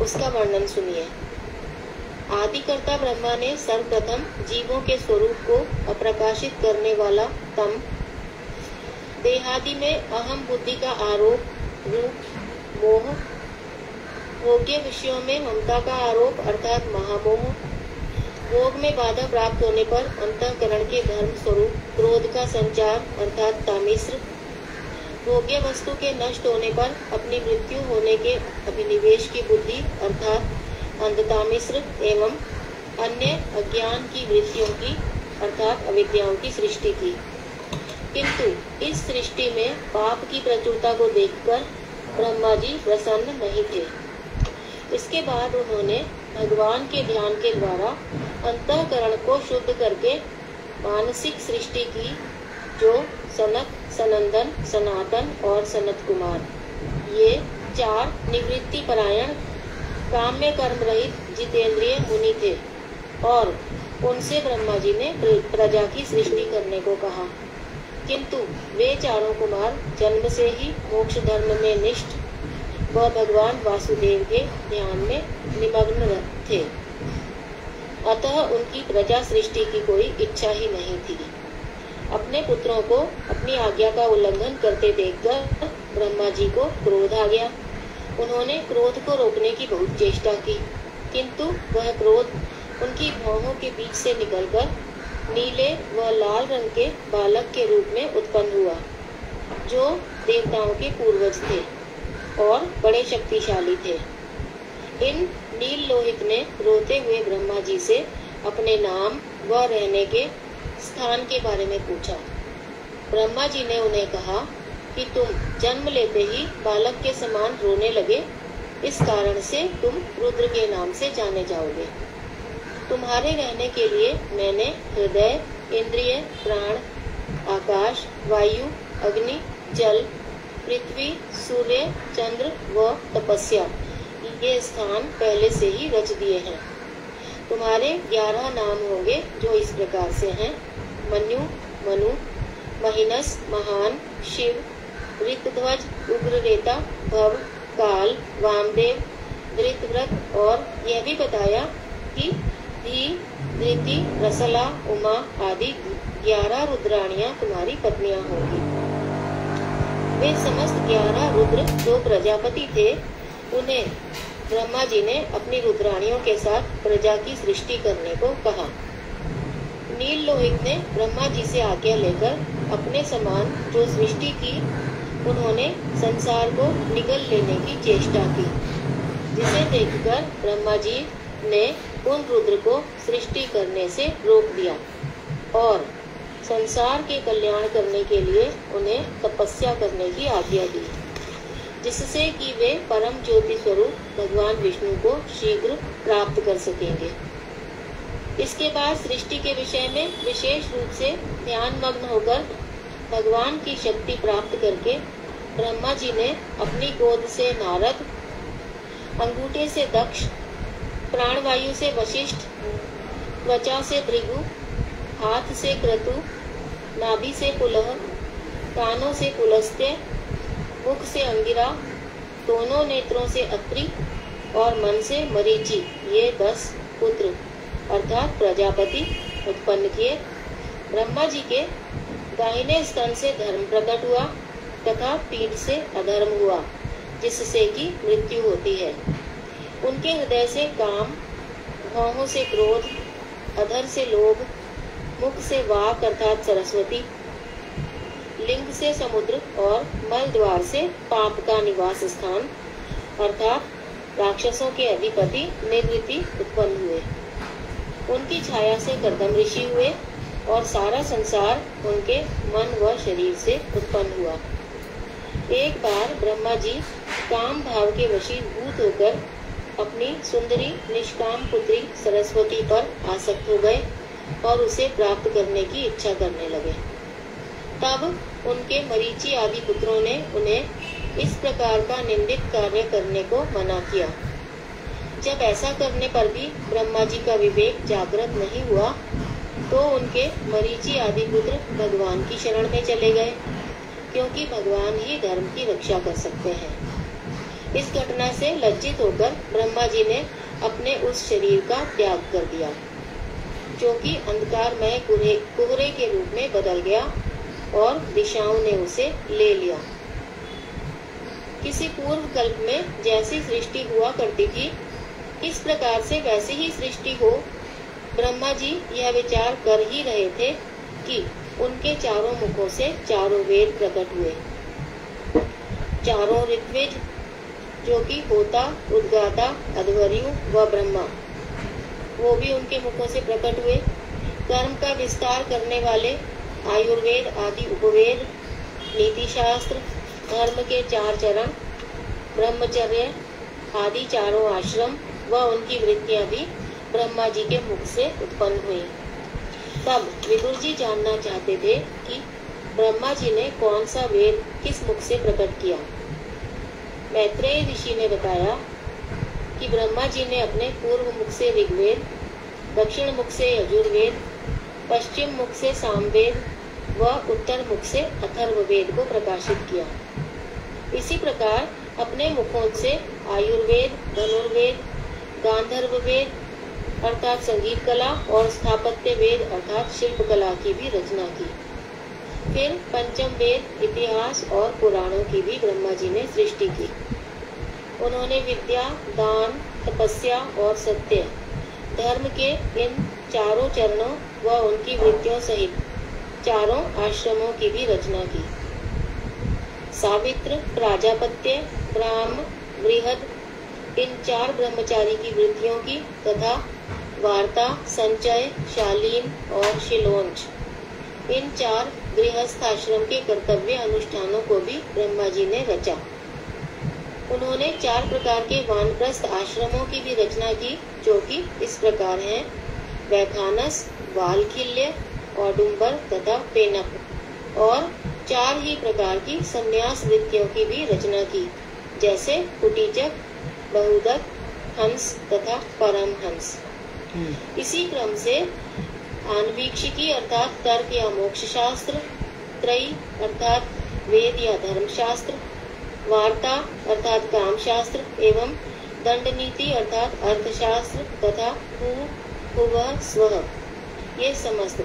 उसका वर्णन सुनिए। आदिकर्ता ब्रह्मा ने सर्वप्रथम जीवों के स्वरूप को अप्रकाशित करने वाला तम, देहादि में अहम बुद्धि का आरोप, रूप, मोह, भोग्य विषयों में ममता का आरोप अर्थात महामोह, भोग में बाधा प्राप्त होने पर अंतःकरण के धर्म स्वरूप क्रोध का संचार अर्थात तामिश्र, भोग्य वस्तु के नष्ट होने पर अपनी मृत्यु होने के अभिनिवेश की बुद्धि अर्थात अंधतामिश्र एवं अन्य अज्ञान की वृत्तियों की अर्थात अविद्याओं की सृष्टि की। किंतु इस सृष्टि में पाप की प्रचुरता को देखकर ब्रह्मा जी प्रसन्न नहीं थे। इसके बाद उन्होंने भगवान के ध्यान के द्वारा अंतःकरण को शुद्ध करके मानसिक सृष्टि की, जो सनक, सनंदन, सनातन और सनत कुमार, ये 4 निवृत्ति परायण काम्य कर्म रहित जितेंद्रिय मुनि थे और उनसे ब्रह्मा जी ने प्रजा की सृष्टि करने को कहा। किंतु वे चारों कुमार जन्म से ही मोक्ष धर्म में निष्ठ व भगवान वासुदेव के ध्यान में निमग्न थे, अतः उनकी प्रजा सृष्टि की कोई इच्छा ही नहीं थी। अपने पुत्रों को अपनी आज्ञा का उल्लंघन करते देखकर ब्रह्मा जी को क्रोध आ गया। उन्होंने क्रोध को रोकने की बहुत चेष्टा की, किंतु वह क्रोध उनकी भौहों के बीच से निकलकर नीले व लाल रंग के बालक के रूप में उत्पन्न हुआ जो देवताओं के पूर्वज थे और बड़े शक्तिशाली थे। इन नील लोहित ने रोते हुए ब्रह्मा जी से अपने नाम व रहने के स्थान के बारे में पूछा। ब्रह्मा जी ने उन्हें कहा कि तुम जन्म लेते ही बालक के समान रोने लगे, इस कारण से तुम रुद्र के नाम से जाने जाओगे। तुम्हारे रहने के लिए मैंने हृदय, इंद्रिय, प्राण, आकाश, वायु, अग्नि, जल, पृथ्वी, सूर्य, चंद्र व तपस्या ये स्थान पहले से ही रच दिए हैं। तुम्हारे 11 नाम होंगे जो इस प्रकार से हैं: मनु, मनु, महिनस, महान, शिव, ऋतध्वज, उग्ररेता, भव, काल, वामदेव, धृतव्रत, और यह भी बताया कि धी, धृति, रसला, उमा आदि 11 रुद्राणियां तुम्हारी पत्नियां होंगी। वे समस्त 11 रुद्र जो प्रजापति थे, उन्हें ब्रह्मा जी ने अपनी रुद्राणियों के साथ प्रजा की सृष्टि करने को कहा। नील लोहित ने ब्रह्मा जी से आज्ञा लेकर अपने समान जो सृष्टि की, उन्होंने संसार को निगल लेने की चेष्टा की, जिसे देखकर ब्रह्मा जी ने उन रुद्र को सृष्टि करने से रोक दिया और संसार के कल्याण करने के लिए उन्हें तपस्या करने की आज्ञा दी, जिससे कि वे परम ज्योति स्वरूप भगवान विष्णु को शीघ्र प्राप्त कर सकेंगे। इसके बाद सृष्टि के विषय में विशेष रूप से ध्यान मग्न होकर भगवान की शक्ति प्राप्त करके ब्रह्मा जी ने अपनी गोद से नारद, अंगूठे से दक्ष, प्राणवायु से वशिष्ठ, त्वचा से भृगु, हाथ से क्रतु, नाभि से पुलह, कानों से पुलस्त्य, मुख से अंगिरा, दोनों नेत्रों से अत्रि और मन से मरीचि, ये 10 पुत्र अर्थात प्रजापति उत्पन्न किए। ब्रह्मा जी के दाहिने स्तन से धर्म प्रकट हुआ तथा पीठ से अधर्म हुआ, जिससे कि मृत्यु होती है। उनके हृदय से काम, भौहों से क्रोध, अधर से लोभ, मुख से वाक अर्थात सरस्वती, लिंग से समुद्र और मल द्वार से पाप का निवास स्थान अर्थात राक्षसों के अधिपति निवृत्ति उत्पन्न हुए। उनकी छाया से कर्दम ऋषि हुए और सारा संसार उनके मन व शरीर से उत्पन्न हुआ। एक बार ब्रह्मा जी काम भाव के वशीभूत होकर अपनी सुंदरी निष्काम पुत्री सरस्वती पर आसक्त हो गए और उसे प्राप्त करने की इच्छा करने लगे। तब उनके मरीचि आदि पुत्रों ने उन्हें इस प्रकार का निंदित कार्य करने को मना किया। जब ऐसा करने पर भी ब्रह्मा जी का विवेक जागृत नहीं हुआ, तो उनके मरीचि आदि पुत्र भगवान की शरण में चले गए, क्योंकि भगवान ही धर्म की रक्षा कर सकते हैं। इस घटना से लज्जित होकर ब्रह्मा जी ने अपने उस शरीर का त्याग कर दिया, जो कि अंधकारमय कुहरे के रूप में बदल गया और दिशाओं ने उसे ले लिया। किसी पूर्व कल्प में जैसी सृष्टि हुआ करती थी, इस प्रकार से वैसी ही सृष्टि हो। ब्रह्मा जी यह विचार कर ही रहे थे कि उनके चारों मुखों से चारों वेद प्रकट हुए। चारों ऋत्विज, जो कि होता, उद्गाता, अध्वर्यु व ब्रह्मा, वो भी उनके मुखों से प्रकट हुए। कर्म का विस्तार करने वाले आयुर्वेद आदि उपवेद, नीति शास्त्र, धर्म के 4 चरण, ब्रह्मचर्य आदि चारों आश्रम व उनकी वृत्तियां भी ब्रह्मा जी के मुख से उत्पन्न हुई। तब विदुर जी जानना चाहते थे कि ब्रह्मा जी ने कौन सा वेद किस मुख से प्रकट किया। मैत्रेय ऋषि ने बताया कि ब्रह्मा जी ने अपने पूर्व मुख से ऋग्वेद, दक्षिण मुख से यजुर्वेद, पश्चिम मुख से सामवेद व उत्तर मुख से अथर्ववेद को प्रकाशित किया। इसी प्रकार अपने मुखों से आयुर्वेद, धनुर्वेद, गांधर्व वेद अर्थात संगीत कला और स्थापत्य वेद अर्थात शिल्प कला की भी रचना की। फिर पंचम वेद, इतिहास और पुराणों की भी ब्रह्मा जी ने सृष्टि की। उन्होंने विद्या, दान, तपस्या और सत्य, धर्म के इन चारों चरणों व उनकी वृत्तियों सहित चारों आश्रमों की भी रचना की। सावित्र, प्राजापत्य, ब्राह्म, बृहद, इन 4 ब्रह्मचारी की वृत्तियों की तथा वार्ता, संचय, शालीन और शिलोंच, इन 4 गृहस्थ आश्रम के कर्तव्य अनुष्ठानों को भी ब्रह्मा जी ने रचा। उन्होंने 4 प्रकार के वानप्रस्थ आश्रमों की भी रचना की, जो कि इस प्रकार हैं: वैखानस, वालखिल्य, औडुंबर तथा पेनक, और 4 ही प्रकार की संन्यास वृत्तियों की भी रचना की, जैसे कुटीचक, बहुदक, हंस तथा परमहंस। इसी क्रम से आन्वीक्षिकी अर्थात तर्क या मोक्ष शास्त्र, त्रयी अर्थात वेद या धर्म शास्त्र, वार्ता अर्थात काम शास्त्र एवं दंड नीति अर्थात अर्थशास्त्र तथा हुवः स्वः, ये समस्त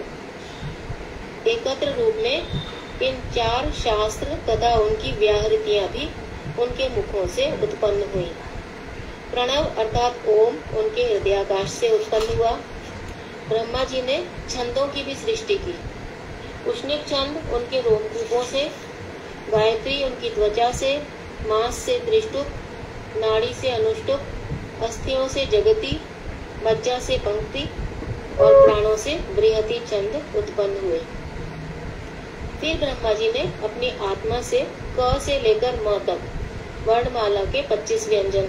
एकत्र रूप में इन 4 शास्त्र तथा उनकी व्याहृतियां भी उनके मुखों से उत्पन्न हुई। प्रणव अर्थात ओम उनके हृदयाकाश से उत्पन्न हुआ। ब्रह्मा जी ने छंदों की भी सृष्टि की। उष्णिक छंद उनके रोमकूपों से, गायत्री उनकी त्वचा से, मांस से त्रिष्टुप, नाड़ी से अनुष्टुप, अस्थियों से जगति, मज्जा से पंक्ति और प्राणों से बृहति छंद उत्पन्न हुए। फिर ब्रह्मा जी ने अपनी आत्मा से क से लेकर म तक वर्णमाला के 25 व्यंजन,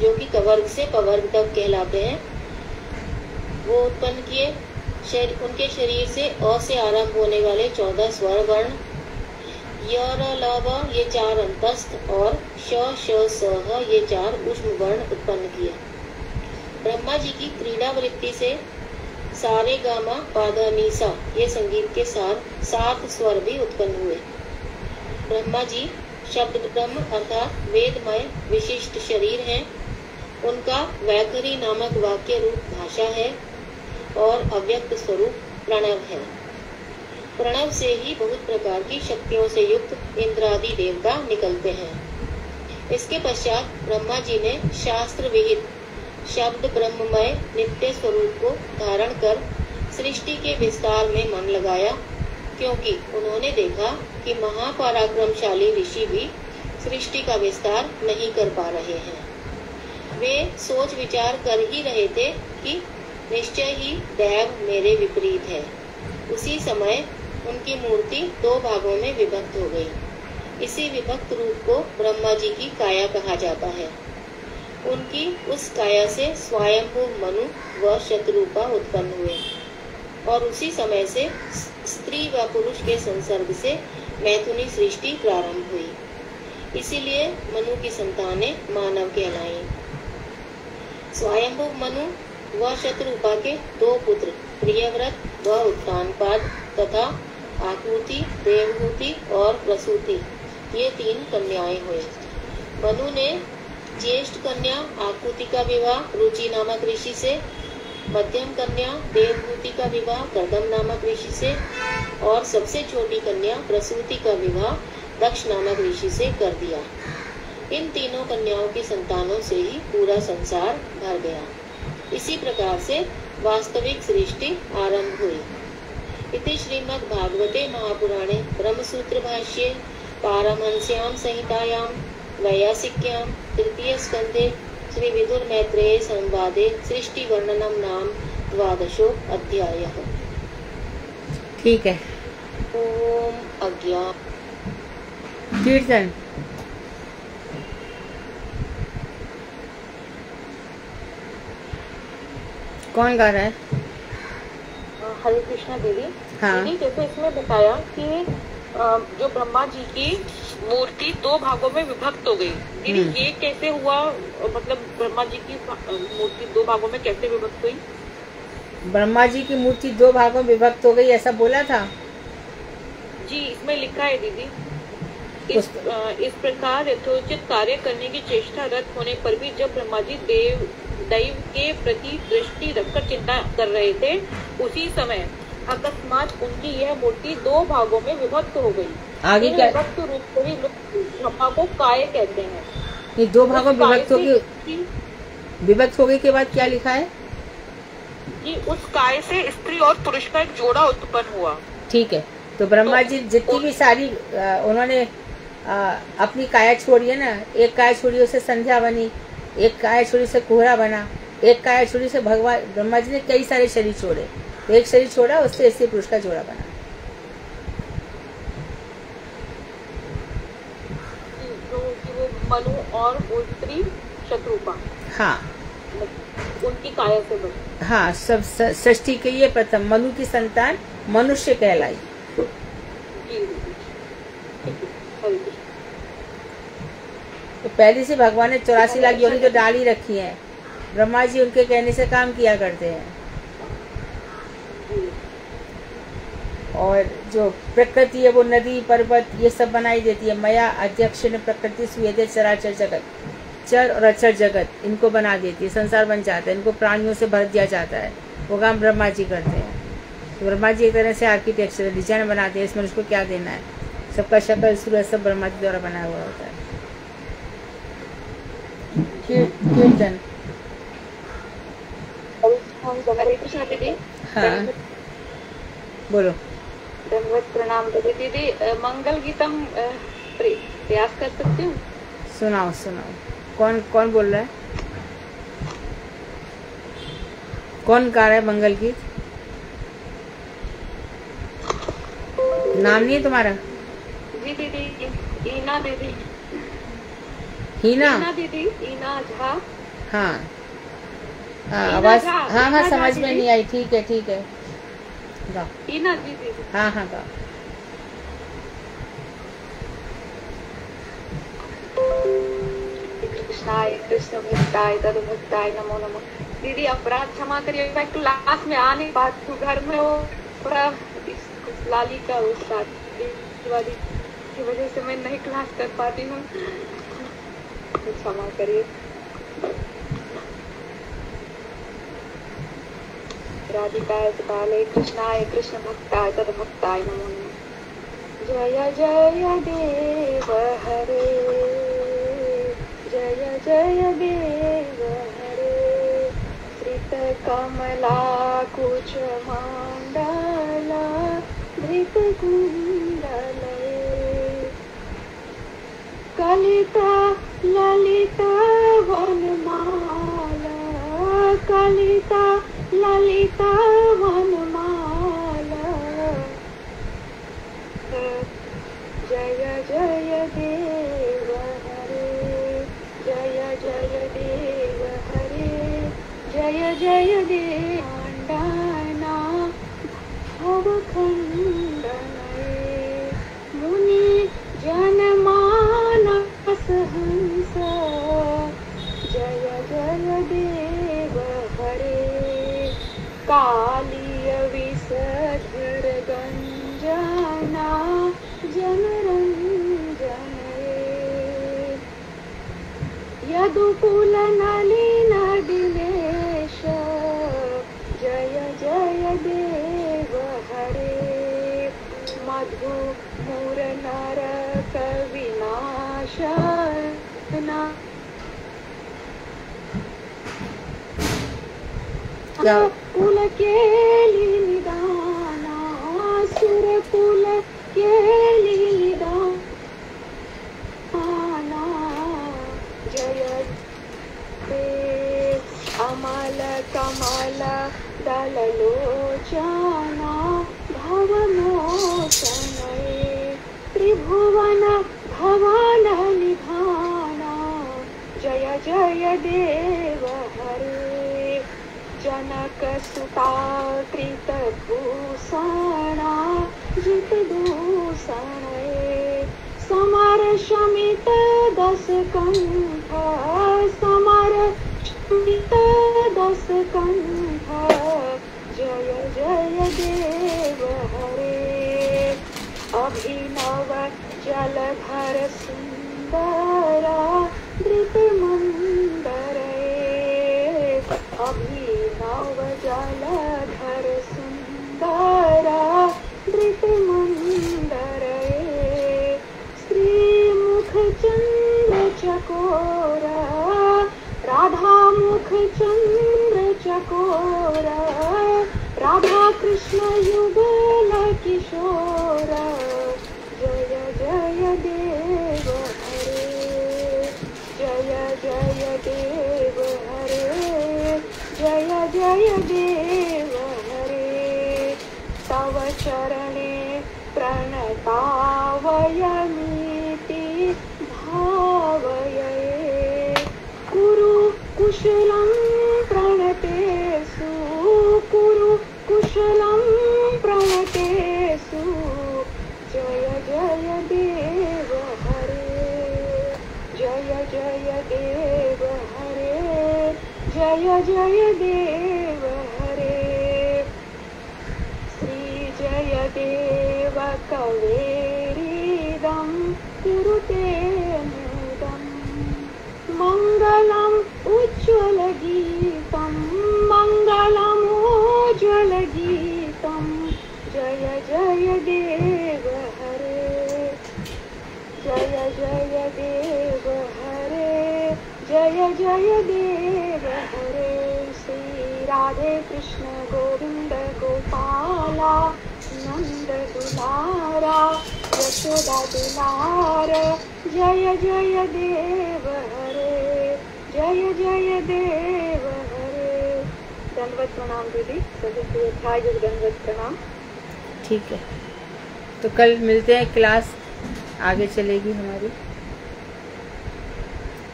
जो कि कवर्ग से पवर्ग तक कहलाते हैं, वो उत्पन्न किए। उनके शरीर से अ से आरंभ होने वाले 14 स्वर वर्ण, य र ल व ये 4 अंतस्थ और श श स ह ये 4 ऊष्म वर्ण उत्पन्न किए। ब्रह्मा जी की क्रीड़ा वृत्ति से सारे गामा पाधा नीसा ये संगीत के 7 स्वर भी उत्पन्न हुए। ब्रह्मा जी शब्द ब्रह्म अर्थात वेदमय विशिष्ट शरीर हैं। उनका वैखरी नामक वाक्य रूप भाषा है और अव्यक्त स्वरूप प्रणव है। प्रणव से ही बहुत प्रकार की शक्तियों से युक्त इंद्रादि देवता निकलते हैं। इसके पश्चात ब्रह्मा जी ने शास्त्र विहित शब्द ब्रह्ममय नित्य स्वरूप को धारण कर सृष्टि के विस्तार में मन लगाया, क्योंकि उन्होंने देखा कि महापराक्रमशाली ऋषि भी सृष्टि का विस्तार नहीं कर पा रहे हैं। वे सोच विचार कर ही रहे थे कि निश्चय ही दैव मेरे विपरीत है। उसी समय उनकी मूर्ति 2 भागों में विभक्त हो गई। इसी विभक्त रूप को ब्रह्मा जी की काया कहा जाता है। उनकी उस काया से स्वयंभू मनु व शतरूपा उत्पन्न हुए और उसी समय से स्त्री व पुरुष के संसर्ग से मैथुनी सृष्टि प्रारंभ हुई। इसीलिए मनु की संतानें मानव कहलाई। स्वयंभू मनु व शतरूपा के 2 पुत्र प्रियव्रत व उत्तानपाद तथा आकृति, देवहूति और प्रसूति ये 3 कन्याएं हुए। मनु ने ज्येष्ठ कन्या आकृति का विवाह रुचि नामक ऋषि से, मध्यम कन्या देवहूति का विवाह कर्दम नामक ऋषि से और सबसे छोटी कन्या प्रसूति का विवाह दक्ष नामक ऋषि से कर दिया। इन तीनों कन्याओं की संतानों से ही पूरा संसार भर गया। इसी प्रकार से वास्तविक सृष्टि आरंभ हुई। इति श्रीमद् भागवते महापुराणे ब्रह्मसूत्र भाष्ये पारमहंस्यां संहितायां वैयासिक्यां तृतीय स्कंधे श्री विदुर मैत्रेय संवादे सृष्टि वर्णनम नाम 12 अध्यायः। ठीक है। ओम अज्ञा कीर्तन। कौन गा रहा है? हरे कृष्णा दीदी। हाँ। दीदी जैसे इसमें बताया कि जो ब्रह्मा जी की मूर्ति 2 भागों में विभक्त हो गई। दीदी ये कैसे हुआ? मतलब ब्रह्मा जी की मूर्ति 2 भागों में कैसे विभक्त हुई? ब्रह्मा जी की मूर्ति 2 भागों में विभक्त हो गई ऐसा बोला था जी, इसमें लिखा है दीदी। इस प्रकार यथोचित कार्य करने की चेष्टा रत होने पर भी जब ब्रह्मा जी दैव के प्रति दृष्टि रखकर चिंता कर रहे थे, उसी समय अकस्मात उनकी यह मूर्ति 2 भागों में विभक्त हो गई। आगे क्या? विभक्त रूप को ही लोग ब्रह्मा को काय कहते हैं। ये 2 भागों में विभक्त हो गई के बाद क्या लिखा है? कि उस काय से स्त्री और पुरुष का एक जोड़ा उत्पन्न हुआ। ठीक है। तो ब्रह्मा जी जितनी भी सारी उन्होंने अपनी काया छोड़िए ना, एक काया छोड़ी उसे संध्या बनी, एक काया छोड़ी से कोहरा बना, एक काया छोड़ी से भगवान ब्रह्मा जी ने कई सारे शरीर छोड़े, तो एक शरीर छोड़ा उससे स्त्री पुरुष का जोड़ा बना। वो मनु और वो स्त्री शत्रुपा, हाँ उनकी काया से बनी। हाँ, सब सृष्टि के ये प्रथम मनु की संतान मनुष्य कहलाई। तो पहले से भगवान ने 84 लाख योनि तो डाल ही रखी है, ब्रह्मा जी उनके कहने से काम किया करते हैं। और जो प्रकृति है वो नदी पर्वत ये सब बनाई देती है। मया अध्यक्ष ने प्रकृति सुयते चराचर जगत, चर और अचर जगत इनको बना देती है, संसार बन जाता है, इनको प्राणियों से भर दिया जाता है, वो काम ब्रह्मा जी करते हैं। तो ब्रह्मा जी एक तरह से आर्किटेक्चर डिजाइन बनाते हैं, इसमें उसको क्या देना है, सबका शक्ल सूरज सब ब्रह्मा जी द्वारा बनाया हुआ होता है। कीर्तन। हाँ बोलो। प्रणाम दीदी, मंगल गीतम प्रयास कर सकते हो? सुनाओ सुनाओ। कौन कौन बोल रहा है? कौन गा रहा है मंगल गीत? नाम नहीं है तुम्हारा? जी दीदी, ईना दीदी। हीना? ईना दीदी, ईना झा। हाँ आवाज, हाँ समझ में नहीं आई। ठीक है ठीक है, गाओ। ईना दीदी। हाँ गाओ। कृष्णाय कृष्ण भक्ताय तद भक्ताय नमो नमः। दीदी अपराध क्षमा करिए, मैं क्लास में आ नहीं पाती हूँ, घर में वो थोड़ा लाली का उस्ताद की वजह से मैं नहीं क्लास कर पाती हूँ, क्षमा करिए। राधिकाय काले कृष्णाय कृष्ण भक्ताय तद भक्ताय नमो नमः। जय जय देव हरे, जय जय देव हरे, श्रित कमला कुच मांडला धृत कुंडले, कलिता ललिता वनमाला, कलिता ललिता वनमाला, जय जय देव हरे, जय जय देव हरे, जय जय देव खंडना भवखंडने, मुनि जनमानस हंस, जय जय देव हरे, कालीय विषधर गंजना जनरंजने, यदुकुल नलिन दिनेश, जय जय देव हरे, मधु मूर नरक विनाशना, कुल केली निदाना, सुर कुल केली निदाना, जय देव अमल कमल दललोचना भवमोचने, त्रिभुवन भवन निधाना, जय जय देव हरे, जनक सुता कृत भूषणा जित दूषण, समर शमित दस कंठ, समर शमित दस कंठ, जय जय देव हरे, अभिनव जलधर सुंदरा धृत मंदरे, अभिनव जलधर सुंदरा धृत मंदरे, श्री मुख चंद्र चकोरा, राधा मुख चंद्र चकोरा, राधा कृष्ण युगल किशोरा, जय जय देव तव चरणे प्रणतावयमीति भावये कुरु कुशलं प्रणतेषु कुरु कुशलं प्रणतेषु जय जय देव हरे जय जय देव हरे जय जय देव हरे श्री जय देव कवेरीदं कुरुते मुदम् मङ्गलम् उज्ज्वलगीतं मङ्गलमुज्ज्वलगीतं जय जय देव हरे जय जय देव हरे जय जय देव हरे श्री राधे कृष्ण गोविंद गोपाला नंद दुलारा यशोदा दुलार जय जय देव हरे जय जय देव हरे। दंडवत प्रणाम दीदी, सभी को अध्याय दंडवत प्रणाम। ठीक है, तो कल मिलते हैं, क्लास आगे चलेगी हमारी।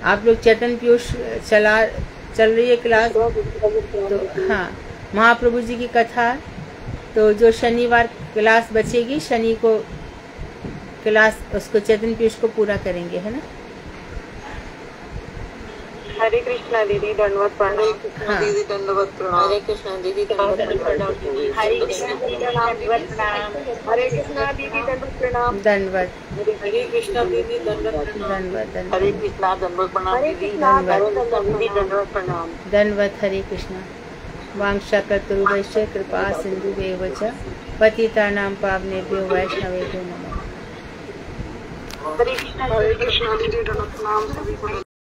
आप लोग चैतन्य पीयूष चल रही है क्लास, तो हाँ महाप्रभु जी की कथा, तो जो शनिवार क्लास बचेगी शनि को क्लास उसको चैतन्य पीयूष को पूरा करेंगे, है ना। हरे कृष्णा दीदी, दंडवत प्रणाम। हाँ। दीदी दंडवत प्रणाम। हरे कृष्णा दीदी दंडवत प्रणाम। हरे कृष्णा दीदी दंडवत प्रणाम। हरे कृष्णा दीदी दंडवत प्रणाम। दंडवत। हरे कृष्णा दीदी दंडवत प्रणाम। दंडवत। हरे कृष्णा दंडवत प्रणाम दीदी। दीदी दंडवत प्रणाम। दंडवत। हरे कृष्णा। वांछाकल्पतरुभ्यश्च कृपा सिन्धुभ्येव च पतितानां पावनेभ्यो वैष्णवेभ्यो नमः। हरे कृष्णा दीदी दंडवत प्रणाम सभी को।